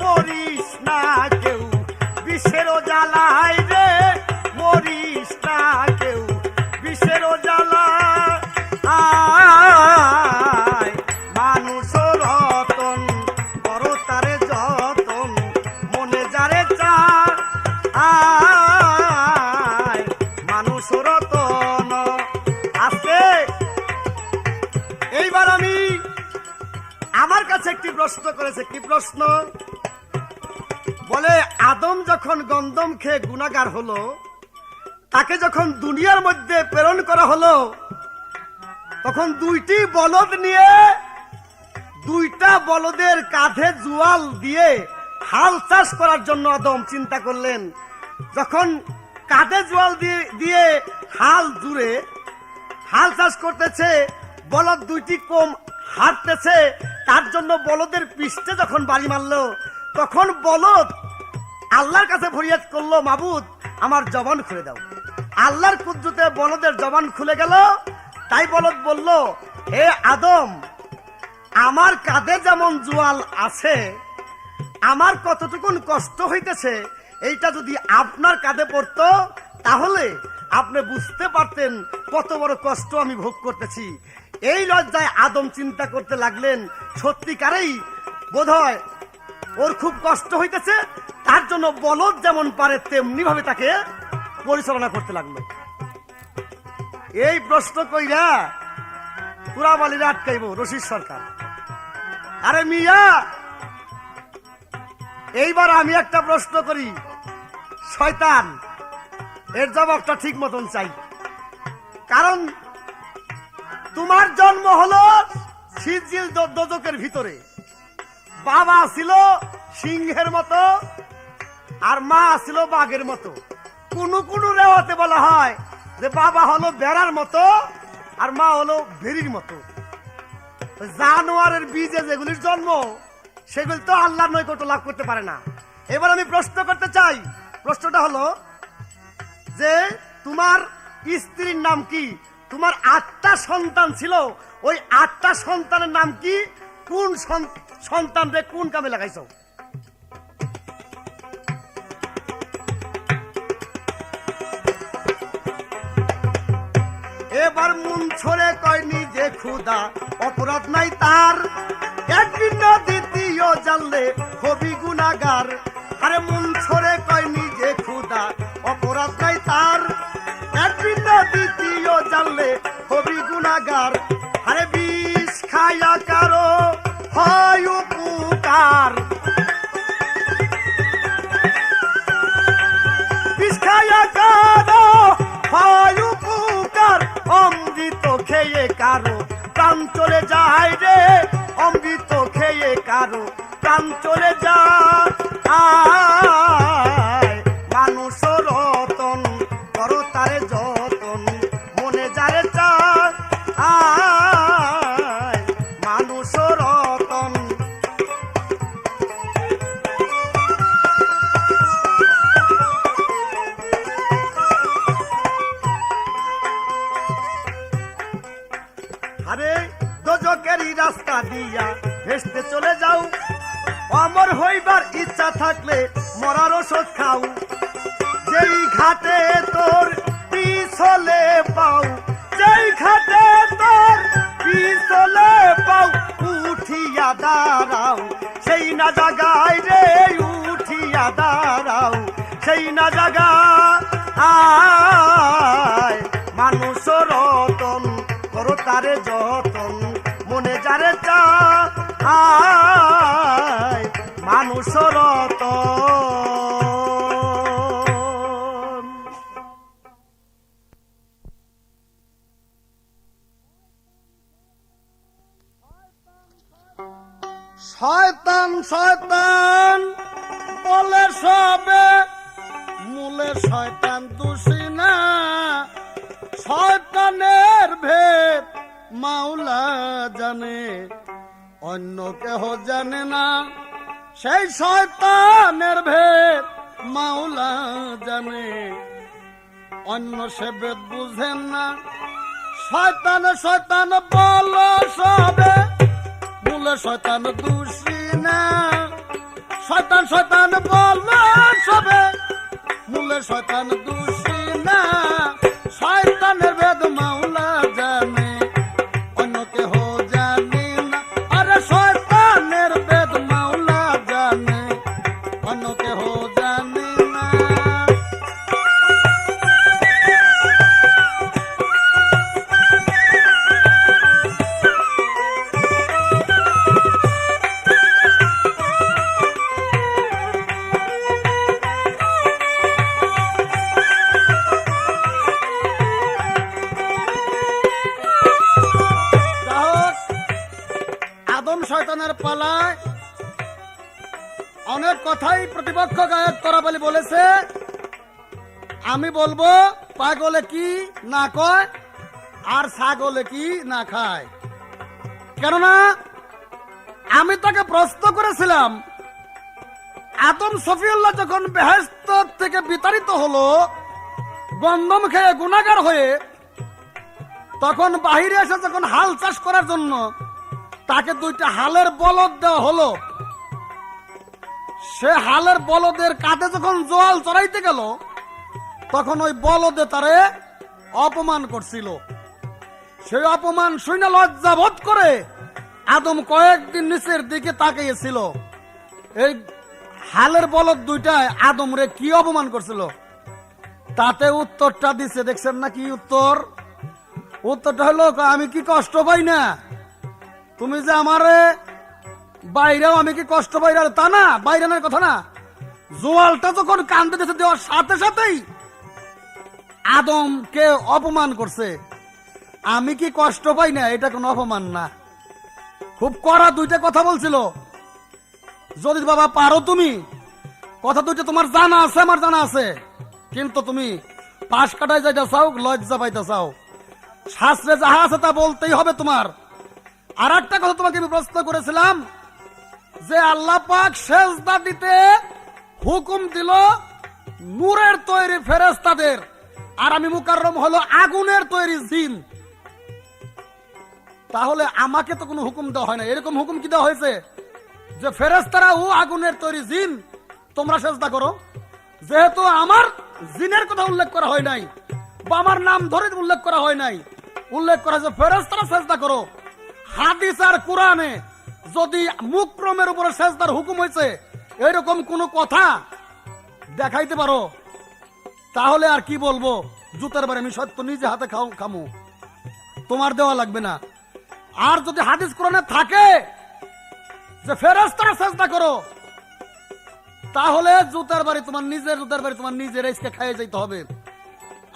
Speaker 2: মরিস না কেউ বিষেরও জ্বালায় রে, মরিস না কেউ বিষেরও জ্বালা। মানুষ রতন করো তারে যতন, মনে যারে চা মানুষ রতন। আজকে এইবার আমি আমার কাছে একটি প্রশ্ন করেছে। কি প্রশ্ন? বলে আদম যখন গন্ধম খেয়ে গুনাহগার হলো, তাকে যখন দুনিয়ার মধ্যে প্রেরণ করা হলো, তখন দুইটি বলদ নিয়ে, দুইটা বলদের কাঁধে জুয়াল দিয়ে হাল চাষ করার জন্য আদম চিন্তা করলেন। যখন কাঁধে জুয়াল দিয়ে হাল জুড়ে হাল চাষ করতেছে, বলদ দুইটি কম হাঁটতেছে, তার জন্য বলদের পৃষ্ঠে যখন বাড়ি মারলো, তখন বলদ আল্লাহর কাছে ফরিয়াদ করলো, মাবুদ আমার জবান খুলে দাও। আল্লাহর কুদরতে বলদের জবান খুলে গেল। তাই বলদ বলল, হে আদম, আমার কাঁধে যেমন জোয়াল আছে, আমার কতটুকুন কষ্ট হইতেছে, এইটা যদি আপনার কাঁধে পড়তো তাহলে আপনি বুঝতে পারতেন কত বড় কষ্ট আমি ভোগ করতেছি। এই লজ্জায় আদম চিন্তা করতে লাগলেন, সত্যিকারেই বোধহয় ওর খুব কষ্ট হইতেছে, তার জন্য বলদ যেমন পারে তেমনি ভাবে তাকে পরিচালনা করতে লাগলো। এই প্রশ্ন কইরা পুরাবালিরা আটকাইব রশিদ সরকার। আরে মিয়া, এইবার আমি একটা প্রশ্ন করি, শয়তান এর জবাবটা ঠিক মতন চাই। কারণ তোমার জন্ম হলো সিজিল দোজকের ভিতরে, বাবা ছিল সিংহের মতো আর মা ছিল বাঘের মতো। কোন কোন রেওয়াতে বলা হয় যে বাবা হলো বেড়ার মতো আর মা হলো ভেড়ির মতো। জানোয়ারের বীজে যেগুলির জন্ম, সেগুলি তো আল্লাহর নৈকট্য লাভ করতে পারে না। এবার আমি প্রশ্ন করতে চাই, প্রশ্নটা হলো যে তোমার স্ত্রীর নাম কি? তোমার 8টা সন্তান ছিল, ওই 8টা সন্তানের নাম কি? কোন সন্তান রে কোন কামে লাগাইছো? এবার মন ছড়ে কয়নি যে খুদা অপরাধ নাই তার, একদিন না দ্বিতীয় জানলে হবি গুনাগার। আরে মন ছড়ে কয়নি যে খুদা অপরাধ নাই তার, একদিন না দ্বিতীয় জানলে হবি গুনাগার। আরে বিষ খায়া কারো হয় উপকার, বিষ খায়া কারো হয় উপকার, অমৃত খেয়ে কারো প্রাণ চলে যায় রে, অমৃত খেয়ে কারো প্রাণ চলে যায়। মানুষ রতন করো তারে যতন, মনে যারে চায় মানুষ রতন। আরে দোজকেরই রাস্তা দিয়া ভেসতে চলে যাও, অমর হইবার ইচ্ছা থাকলে মরার ওষুধ খাও। যেই ঘাটে তোর পিছলে পাও, যেই ঘাটে তোর পিছলে পাও, উঠিয়া দাঁড়াও সেই না জাগায় রে, উঠিয়া দাঁড়াও সেই না জাগা। মানুষ রতন করো তারে যতন, মনে যারে চায় মানুষ রতন।
Speaker 1: শয়তান শয়তান বলে সবে, মূলে শয়তান দোষী না। শয়তানের ভেদ মাওলা জানে, অন্য কেহ জানে না। সেই শয়তানের ভেদ মাওলা জানে, অন্য সে ভেদ বুঝেন না। শয়তান শয়তান বলে সবে, মূলে শয়তান দোষী না। শয়তান শয়তান বলে সবে, মূলে শয়তান দোষী না। শয়তানের ভেদ মাওলা জানে, অন্য কেহ জানে না। আরে শয়তানের ভেদ মাওলা জানে, অন্য কেহ জানে না। শয়তানের পালায় অনেক কথাই প্রতিপক্ষ গায়ক করা বলে বলেছে। আমি বলবো পাগলে কি না কয় আর ছাগলে কি না খায়। কেননা আমি তাকে প্রশ্ন করেছিলাম, আদম সফিউল্লাহ যখন বেহেশত থেকে বিতাড়িত হলো গন্ধম খেয়ে গুনাহগার হয়ে, তখন বাহিরে এসে যখন হাল চাষ করার জন্য তাকে 2টা হালের বলদ দেওয়া হলো। সে হালের বলদের কাঁধে যখন জোয়াল চড়াইতে গেল, তখন ওই বলদে তারে অপমান করছিল। সেই অপমান শুনে লজ্জা বোধ করে আদম কয়েকদিন নিচের দিকে তাকিয়েছিল। এই হালের বলদ 2টায় আদম রে কি অপমান করছিল, তাতে উত্তরটা দিছে। দেখছেন না কি উত্তর? উত্তরটা হলো, আমি কি কষ্ট পাই না? তুমি যে আমারে বাইরেও আমি কি কষ্ট পাই না? তা না, বাইরের কথা না। জোয়ালটা যখন কান্দে দিতে দেওয়ার সাথে সাথেই আদমকে অপমান করছে। আমি কি কষ্ট পাই না? এটা কোনো অপমান না। খুব কড়া 2টা কথা বলছিল। যদি বাবা পারো, তুমি কথা 2টা তোমার জানা আছে, আমার জানা আছে, কিন্তু তুমি পাশ কাটায় যাইতে চাও, লজ্জা পাইতে চাও। শাস্ত্রে যাহা আছে তা বলতেই হবে তোমার। আর একটা কথা তোমাকে আমি প্রশ্ন করেছিলাম যে আল্লাহ পাক সেজদা দিতে হুকুম দিল নূরের তৈরি ফেরেশতাদের, আর আমি মুকাররম হলো আগুনের তৈরি জিন। তাহলে আমাকে তো কোনো হুকুম দেওয়া হয় না। এরকম হুকুম কি দেওয়া হয়েছে যে ফেরেশতারা ও আগুনের তৈরি জিন, তোমরা সেজদা করো? যেহেতু আমার জিনের কথা উল্লেখ করা হয় নাই, বা আমার নাম ধরে উল্লেখ করা হয় নাই, উল্লেখ করা হয়েছে ফেরেশতারা সেজদা করো। হাদিস আর কোরআনে যদি মুকরমের উপরে সেজদার হুকুম হয়েছে এরকম কোন কথা দেখাইতে পারো, তাহলে আর কি বলবো? জুতার বাড়ি আমি সত্য নিজে হাতে খামু, তোমার দেওয়া লাগবে না। আর যদি হাদিস কোরআনে থাকে যে ফেরেশতারা সেজদা করো, তাহলে জুতার বাড়ি তোমার নিজের, জুতার বাড়ি তোমার নিজের এসকে খাইয়ে যাইতে হবে।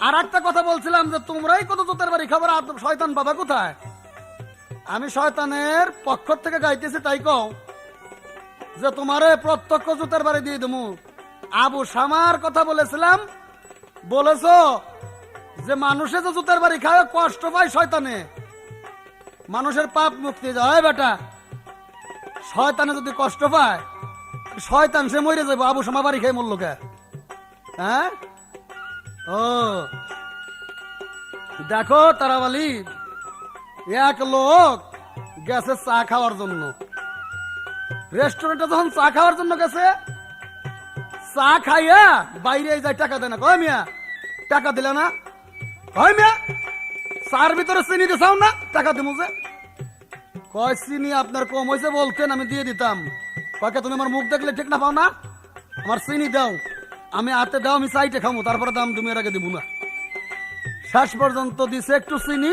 Speaker 1: আর একটা কথা বলছিলাম যে তোমরাই কত জুতার বাড়ি খাবার, আর শয়তান বাবা কোথায়? আমি শয়তানের পক্ষ থেকে গাইতেছি, তাই কও যে তোমারে প্রত্যক্ষ জুতার বাড়ি দিয়ে দেবো। আবু শামার কথা বলেছিলাম, বলেছ যে মানুষে যে জুতার বাড়ি খায় কষ্ট পায় শয়তানে, মানুষের পাপ মুক্তি যায়। বেটা, শয়তানে যদি কষ্ট পায়, শয়তান সে মরে যাবো। আবু শামা বাড়ি খেয়ে মরল কে? হ্যাঁ, ও দেখো তারাবালি, এক লোক গেছে চা খাওয়ার জন্য, রেস্টুরেন্টে যখন চা খাওয়ার জন্য গেছে, চা খাইয়া বাইরে যায়, টাকা দেয় না। কয় মিয়া টাকা দিলে না? কয় মিয়া চার ভিতরে চিনি দিছাও না? টাকা দিব যে। কয় চিনি আপনার কম হয়েছে বলতেন, আমি দিয়ে দিতাম। কয় তুমি আমার মুখ দেখলে ঠিক না পাও না? আমার চিনি দাও, আমি হাতে দাও, আমি চাইতে খামো, তারপরে দাম তুমি এর আগে দিব না। শেষ পর্যন্ত দিছে একটু চিনি,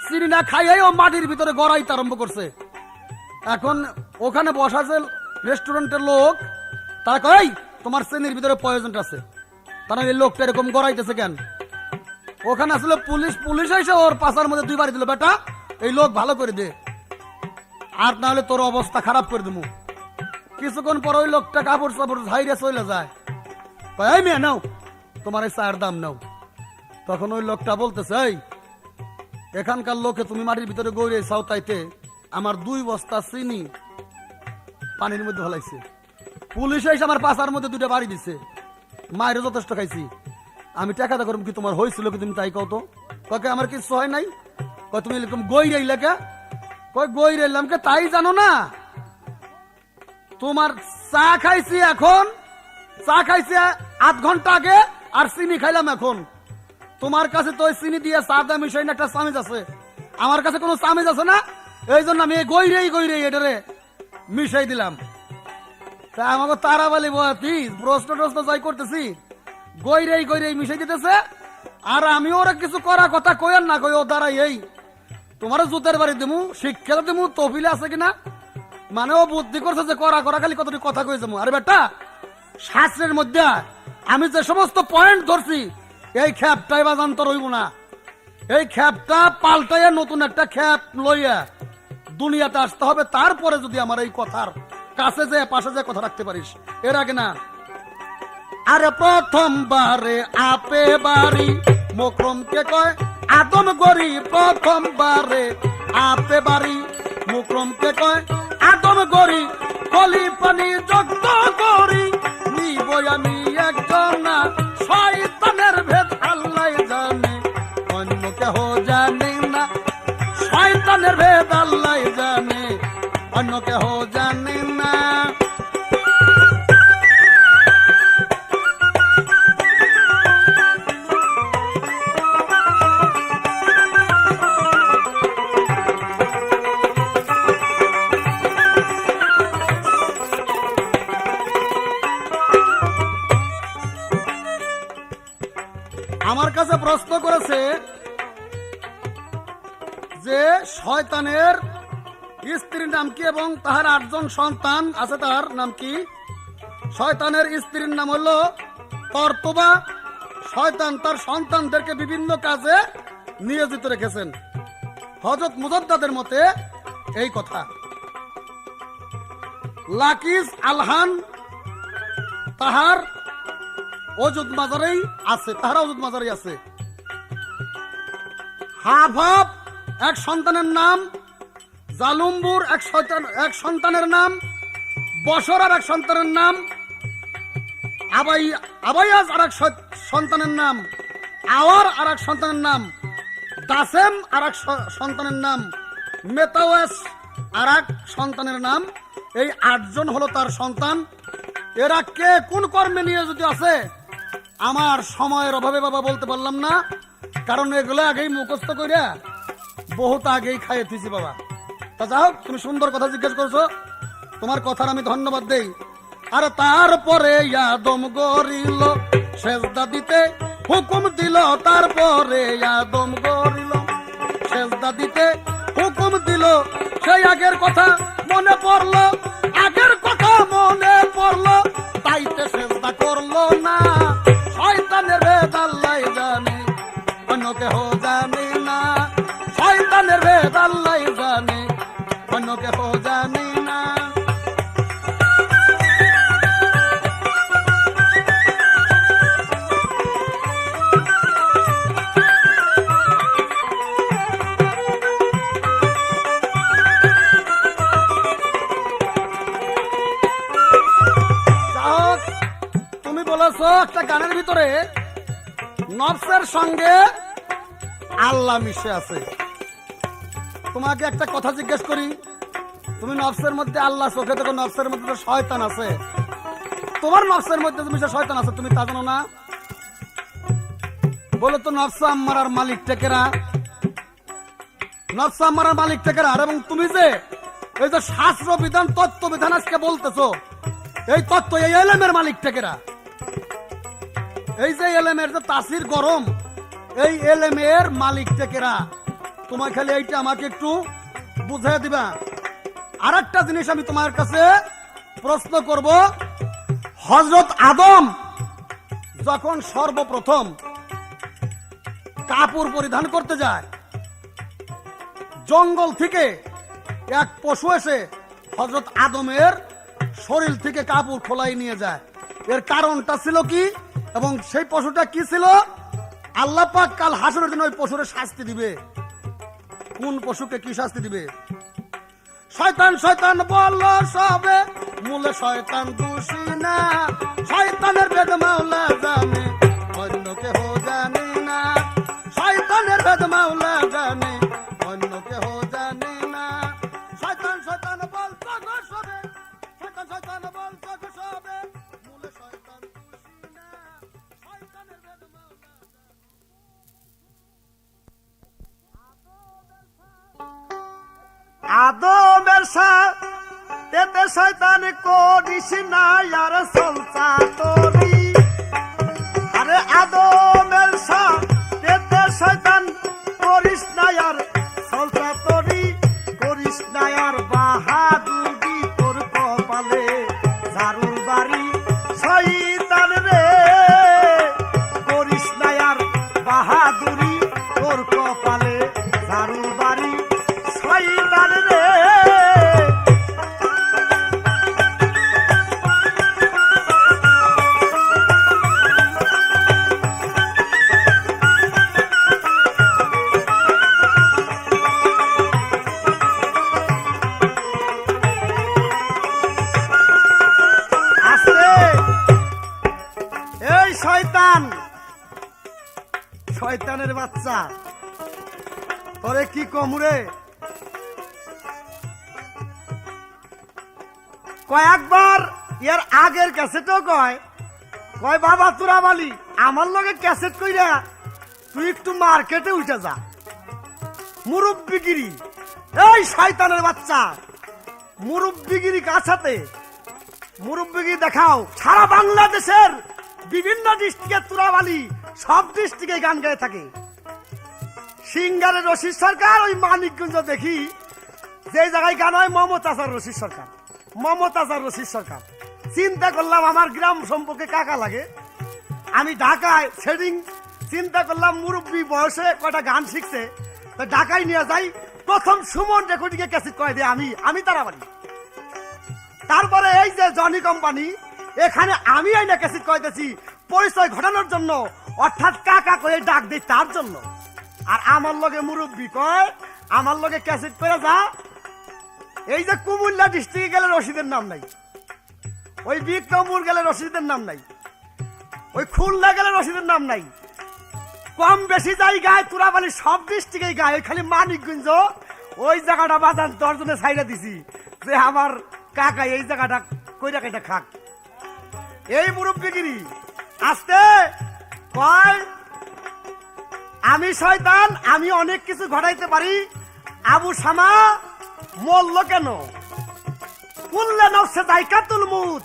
Speaker 1: চিনি না খাইয়াই ও মাটির ভিতরে গড়াইতে আরম্ভ করছে। এখন ওখানে বসা যে রেস্টুরেন্টের লোক, তারা কয় তোমার চিনির ভিতরে পয়জন আছে, তারা এই লোকটা এরকম গড়াইতেছে কেন? ওখানে আসলে পুলিশ, পুলিশ এসে ওর পাশার মধ্যে 2 বাড়ি দিল, বেটা এই লোক ভালো করে দে, আর না হলে তোর অবস্থা খারাপ করে দেবো। কিছুক্ষণ পর ওই লোকটা কাপড় চাপড় ঝাইরে চলে যায়। কয় মেয়ে নাও, তোমার এই চায়ের দাম নাও। তখন ওই লোকটা বলতেছে, এই এখানকার লোকে তুমি মাটির ভিতরে গড়ে চাও, তাইতে আমার 2 বস্তা চিনি পানির মধ্যে ফেলাইছে। পুলিশ এসে আমার পাশার মধ্যে 2টা বাড়ি দিছে, মায়েরও যথেষ্ট খাইছি। আমি টাকা দা করুম কি, তোমার হয়েছিল কি তুমি তাই কও তো? কয় আমার কিছু হয় নাই। কয় তুমি এরকম গই রাইলে কে? কয় গই রাইলাম কে তাই জানো না? তোমার চা খাইছি এখন, চা খাইছি 8 ঘন্টা আগে, আর চিনি খাইলাম এখন। তোমার কাছে তো ওই চিনি দিয়ে চা দা মিশাই না একটা চামিচ আছে, আমার কাছে কোনো চামিচ আছে না, এই জন্য আমি গইরেই এটারে মিশাই দিলাম। তা আমাকে তারাবালি বয়াতি প্রশ্ন টশ্ন যাই করতেছি, গইরেই মিশাই দিতেছে। আর আমি ওরা কিছু করা কথা কইয়ার না কই, ও দাঁড়াই এই তোমার জুতের বাড়ি দেবো, শিক্ষা দেবো, তফিলে আছে কিনা, মানে ও বুদ্ধি করছে যে করা খালি কতটি কথা কয়ে যাবো। আরে বেটা, শাস্ত্রের মধ্যে আমি যে সমস্ত পয়েন্ট ধরছি, এই খ্যাপটাই বা জানতে রইব না। এই খ্যাপটা পাল্টাইয়া নতুন একটা খ্যাপ লইয়া দুনিয়াতে আসতে হবে, তারপরে যদি আমার এই কথার কাছে যে পাশে যে কথা রাখতে পারিস, এর আগে না। আরে প্রথমবারে আপে বাড়ি মোকরমকে কয় আদম গরি, প্রথমবারে আপে বাড়ি মুকরমকে কয় আদম গরি কলি পানি যজ্ঞ করি নিবই আমি একজন না শয়তানের ভেদ আল্লাহ জানে অন্য কেহ জানে না শয়তানের ভেদ আল্লাহ জানে অন্য কেহ জানে না। আমার কাছে প্রশ্ন করেছে যে শয়তানের স্ত্রীর নাম কি এবং তাহার 8 জন সন্তান আছে, তার নাম কি? শয়তানের স্ত্রীর নাম হলো তর্তবা। শয়তান তার সন্তানদেরকে বিভিন্ন কাজে নিয়োজিত রেখেছেন। হযরত মুজাদ্দাদের মতে এই কথা। লাকিস আলহান তাহার ওজুদ মাজারেই আছে, তাহারা ওজুদ মাজারেই আছে। হাফাব এক সন্তানের নাম, জালুম্বুর এক সন্তানের নাম, বসর আর এক সন্তানের নাম, আবাইয়াজ আর এক সন্তানের নাম, আওয়ার আর এক সন্তানের নাম, দাসেম আর এক সন্তানের নাম, মেতাওয়েস আর এক সন্তানের নাম। এই 8 জন হলো তার সন্তান। এরা কে কোন কর্মে নিয়ে যদি আছে আমার সময়ের অভাবে বাবা বলতে পারলাম না, কারণ এগুলো আগেই মুখস্থ করিয়া বহুত আগেই খাইয়ে থুইছি বাবা। তা যাই হোক, তুমি সুন্দর কথা জিজ্ঞেস করছো, তোমার কথার আমি ধন্যবাদ দেই। আর তারপরে আদম গরিল সেজদা দিতে হুকুম দিল, তারপরে আদম গরিল সেজদা দিতে হুকুম দিল। সেই আগের কথা মনে পড়লো, আগের কথা মনে পড়লো, তাইতে সেজদা করলো না। শয়তানের ভেদ আল্লাহ জানে অন্য কেহ জানে না, শয়তানের ভেদ আল্লাহ জানে অন্য কেহ জানে না। তুমি বলেছো একটা গানের ভিতরে নফসের সঙ্গে আল্লাহ মিশে আছে। তোমাকে একটা কথা জিজ্ঞেস করি, তুমি নফসের মধ্যে আল্লাহ চোখে দেখো, নফসের মধ্যে তো শয়তান আছে। তোমার নফসের মধ্যে তুমি শয়তান আছে, তুমি তা জানো না? বলো তো নফস আম্মারার মালিক টেকেরা, নফস আম্মারার মালিক টেকেরা। আর এবং তুমি যে এই যে শাস্ত্র বিধান তত্ত্ব বিধান আজকে বলতেছো, এই তত্ত্ব এই এলেমের মালিক টেকেরা। এই যে এলেমের যে তাসির গরম, এই এলেমের মালিক টেকেরা। তোমার খালি এইটা আমাকে একটু বুঝাই দিবা। আর একটা জিনিস আমি তোমার কাছে প্রশ্ন করব, হযরত আদম যখন সর্বপ্রথম কাপড় পরিধান করতে যায়, জঙ্গল থেকে এক পশু এসে হযরত আদমের শরীর থেকে কাপড় খোলাই নিয়ে যায়। এর কারণটা ছিল কি এবং সেই পশুটা কি ছিল? আল্লাহ পাক কাল হাসরের দিন ওই পশুর শাস্তি দিবে। কোন পশুকে কি শাস্তি দিবে? শয়তান শয়তান বলল সবে, মূলে শয়তান দোষী না। শয়তানের ভেদ মাওলা জানে অন্য কেহ জানে না, শয়তানের ভেদ মাওলা জানে অন্য কেহ জানে না। শয়তান শয়তান বলছ গো সবে, শয়তান শয়তান বলছ গো সবে, মূলে শয়তান দোষী না। শয়তানের ভেদ মাওলা
Speaker 2: আদমের সাথে শয়তান করিস না আর চলতা তোরি। আরে আদমের সাথে শয়তান করিস না আর চলতা তোরি, করিস না আর বাহাদুরি তোর কপালে ঝাড়ুর বাড়ি। শয়তান রে করিস না আর বাহাদুরি তোর কপালে ঝাড়ুর বাড়ি। শয়তান রে শয়তানের বাচ্চা, তোরে কি কমুরে? কয়েকবার এর আগের ক্যাসেটও কয় বাবা তোরা বলি আমার লগে ক্যাসেট কইরা তুই একটু মার্কেটে উঠে যা, মুরব্বিগিরি। এই শয়তানের বাচ্চা, মুরব্বিগিরি কার সাথে? মুরব্বিগিরি দেখাও। সারা বাংলাদেশের বিভিন্ন ডিস্ট্রিক্টের তুরাবালি সব ডিস্ট্রিক্টে গান গায়ে থাকে। সিঙ্গারের রশিদ সরকার, ওই মানিকগঞ্জ দেখি যে জায়গায় গান হয় মমতাজার রশিদ সরকার, মমতাজার রশিদ সরকার। চিন্তা করলাম আমার গ্রাম সম্পর্কে কাকা লাগে। আমি ঢাকায় সেদিন চিন্তা করলাম মুরব্বী বয়সে কয়টা গান শিখছে, তো ঢাকায় নিয়ে যাই। প্রথম সুমন রেকর্ডিং এ ক্যাসেট কয়ে দিয়ে আমি তারাবাড়ি। তারপরে এই যে জনি কোম্পানি, এখানে আমি এই না ক্যাসেট কয়েছি পরিচয় ঘটানোর জন্য, অর্থাৎ কাকা করে ডাক দিই তার জন্য। আর আমার লগে মুরব্বী কয় আমার লগে ক্যাসেট করে যা। এই যে কুমিল্লা ডিস্ট্রিক্টে গেলে রশিদের নাম নাই, ওই বিক্রমপুর গেলে রশিদের নাম নাই, ওই খুলনা গেলে রশিদের নাম নাই। কম বেশি জায়গায় তুরাবালি সব ডিস্ট্রিক্টে গায়ে, খালি মানিকগঞ্জ ওই জায়গাটা বাজান দর্জনে ছাইড়া দিছি যে আমার কাকা এই জায়গাটা কইরা কেটে খাক। এই মুরব্বিগিরি আসতে কয় আমি শয়তান, আমি অনেক কিছু ঘটাইতে পারি। আবু শামা মরল কেন? কুল্লে নফসে যায়কাতুল মউত।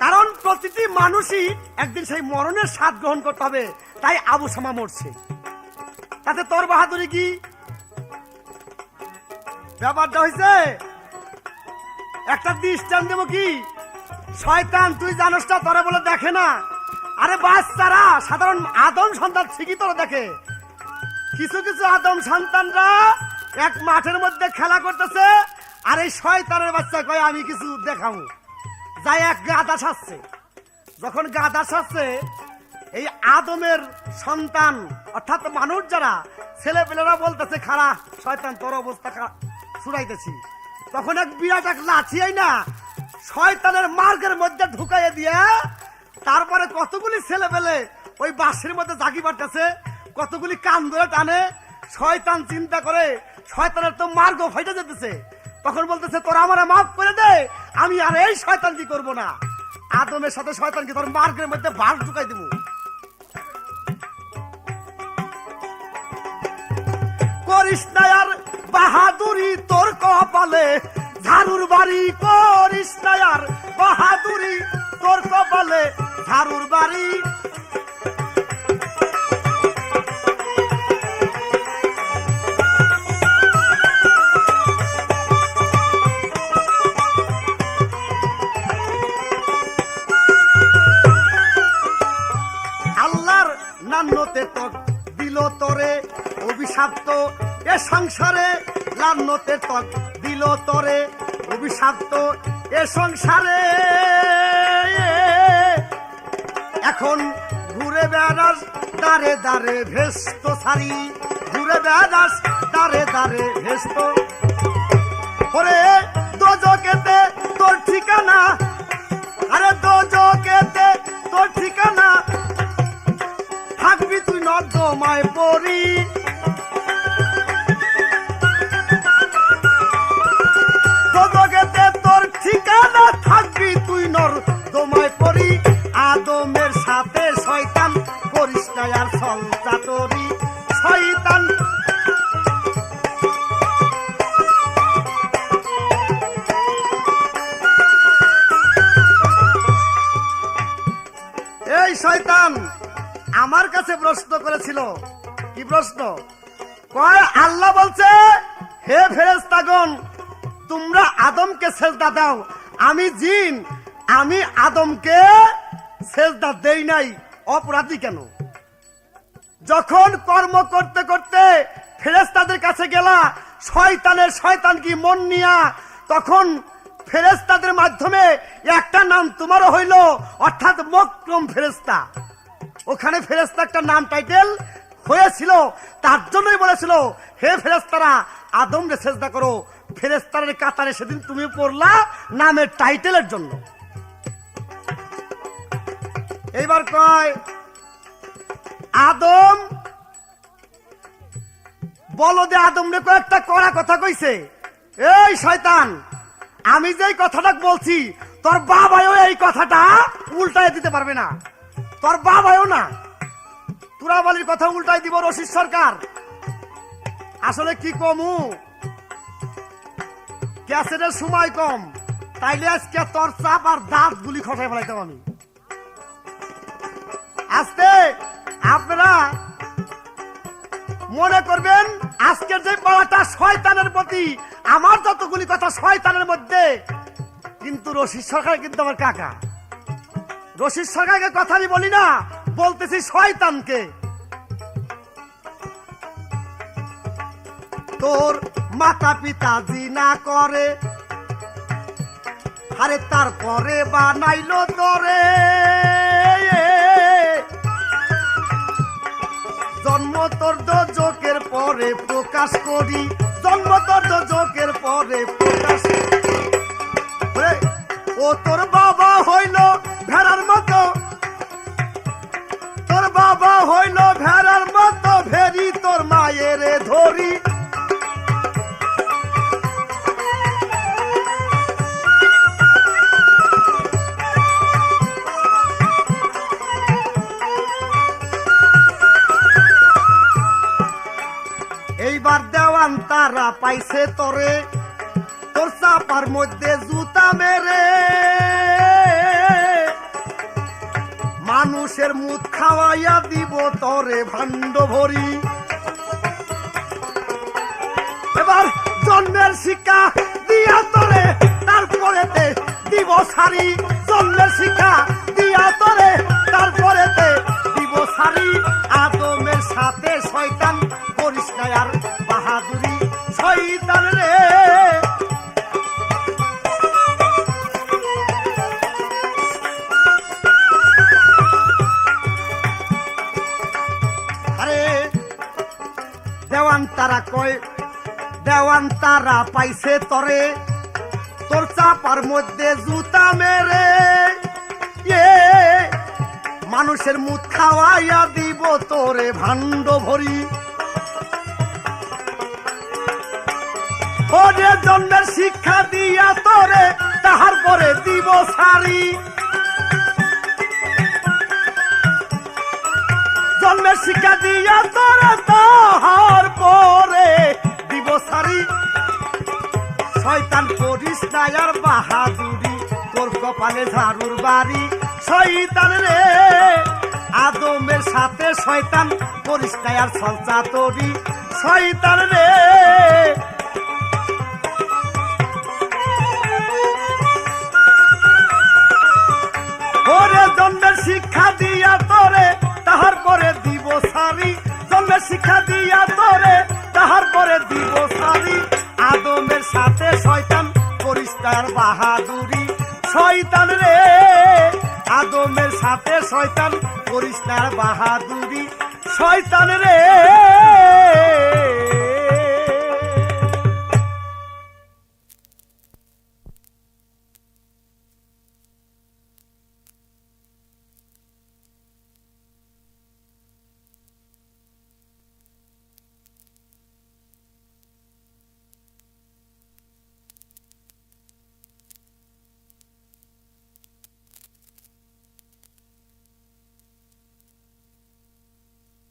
Speaker 2: কারণ প্রতিটি মানুষই একদিন সেই মরণের স্বাদ গ্রহণ করতে হবে, তাই আবু শামা মরছে। তাতে তোর বাহাদুরি কি? ব্যাপারটা হয়েছে একটা দৃষ্টান্ত দেবো কি? শয়তান তুই জানোস না, তোরা বলে দেখে না। আরে বাচ্চারা সাধারণ আদম সন্তান ঠিকই তোরা দেখে। কিছু কিছু আদম সন্তানরা এক মাঠের মধ্যে খেলা করতেছে, আর এই শয়তানের বাচ্চা কয় আমি কিছু দেখাবো, যাই এক গাদা সাজছে। যখন গাদা সাজছে, এই আদমের সন্তান অর্থাৎ মানুষ যারা ছেলেপেলেরা বলতেছে খারা শয়তান তোর অবস্থা ছুড়াইতেছি। তখন এক বিরাট এক লাঠি না শয়তানের মার্গের মধ্যে ঢুকাইয়ে দিয়ে, তারপরে কতগুলি ছেলেপেলে ওই বাঁশের মধ্যে জাগি পাঠতেছে, কতগুলি কান ধরে টানে। শয়তান চিন্তা করে শয়তানের তো মার্গ ফাইটে যেতেছে, তখন বলতেছে তোরা আমারে মাফ করে দে, আমি আর এই শয়তান কি করবো না। আদমের সাথে শয়তানকে তোর মার্গের মধ্যে বাঁশ ঢুকাই দেবো। করিস না আর বাহাদুরি তোর কপালে ঝাড়ুর বাড়ি, করিস না আর বাহাদুরি তোর কপালে ঝাড়ুর বাড়ি। আল্লাহর নান্নতে তক দিল তোরে অভিশাপ্ত এ সংসারে, লান্নতে তক দিল তোরে অভিশাপ্ত এ সংসারে। এখন ঘুরে বেড়াস দাঁড়ে দাঁড়ে ভেস্ত সারি, ঘুরে বেড়াস দাঁড়ে দাঁড়ে ভেস্ত। ওরে দোজকেতে তোর ঠিকানা, আরে দোজকেতে তোর ঠিকানা, থাকবি তুই নর্দমায় পড়ি। দোজকেতে তোর ঠিকানা, থাকবি তুই নর্দমায় পড়ি। আদমের সাথে শয়তান করিস না আর সলচাতরি, শয়তান। এই শয়তান আমার কাছে প্রশ্ন করেছিল। কি প্রশ্ন? কয় আল্লাহ বলছে হে ফেরেশতাগণ তোমরা আদমকে সেজদা দাও। আমি জিন, আমি আদমকে সেজদা দেই নাই, অপরাধী কেন? যখন কর্ম করতে করতে ফেরেশতাদের কাছে গেলা, শয়তান কি মন নিয়া, তখন ফেরেশতাদের মাধ্যমে একটা নাম তোমারও হইল, অর্থাৎ মকরম ফেরেশতা। ওখানে ফেরেশতা একটা নাম টাইটেল হয়েছিল, তার জন্যই বলেছিল হে ফেরেশতারা আদমকে সেজদা করো। ফেরেশতাদের কাতারে সেদিন তুমি পড়লা নামের টাইটেলের জন্য। এইবার কয় আদম বলদে আদম রে কয়েকটা কড়া কথা কইছে, এই শয়তান আমি যেই কথাটা বলছি তোর বাবাও এই কথাটা উল্টায় দিতে পারবে না, তোর বাবাও না, তুরাবালির কথা উল্টাই দিব রশিদ সরকার। আসলে কি কমু, ক্যাসেটের সময় কম, তাইলে আজকে তোর চাপ আর দাঁত গুলি খসাই ফেলাইতাম আমি। আজকে আপনারা মনে করবেন আজকের যে পাড়াটা শয়তানের প্রতি, আমার যতগুলি কথা শয়তানের মধ্যে, কিন্তু রশিদ সরকার কিন্তু আমার কাকা। রশিদ সরকারকে কথা আমি বলি না, বলতেছি শয়তানকে। তোর মাতা পিতা জিনা করে, আরে তারপরে বানাইলো তোরে, জন্ম তোর দোজকের পরে প্রকাশ করি, জন্ম তোর দোজকের পরে প্রকাশ। ও তোর বাবা হইল ভেড়ার মতো, তোর বাবা হইল ভেড়ার মতো, ভেরি তোর মায়ের ধরি। এইবার দেওয়ান তারা পাইছে তোরে, তোর চাপার মধ্যে জুতা মেরে, মানুষের মুখ খাওয়াইয়া দিব তোরে ভাণ্ড ভরি। এবার জন্মের শিক্ষা দিয়া তোরে তারপরেতে দিব সারি, জন্মের শিক্ষা দিয়া তোরে তারপরেতে দিব সারি। আদমের সাথে শয়তান করিস না আর বাহাদুরি, শয়তান রে। আরে দেওয়ান তারা কয়, দেওয়ান তারা পাইছে তরে, তোর চাপার মধ্যে জুতা মেরে, মানুষের মুখ খাওয়াইয়া দিব তোরে ভাণ্ড ভরি। ওরে জন্মের শিক্ষা দিয়া তোরে তাহার পরে দিব সারি, জন্মের শিক্ষা দিয়া তোরে তাহার পরে দিব সারি। শয়তান করিস না আর বাহাদুরি, তোর কপালে ঝাড়ুর বাড়ি, শয়তান রে। আদমের সাথে শয়তান করিস না আর সলচা তরি, শয়তান রে। ওরে জন্মের শিক্ষা দিয়া তোরে তাহার পরে দিব সারি, জন্মের শিক্ষা দিয়া তোরে তাহার পরে দিব সারি। আদমের সাথে শয়তান করিস তার বাহাদুরি, শয়তান রে। আদমের সাথে শয়তান করিস তার বাহাদুরি, শয়তান রে।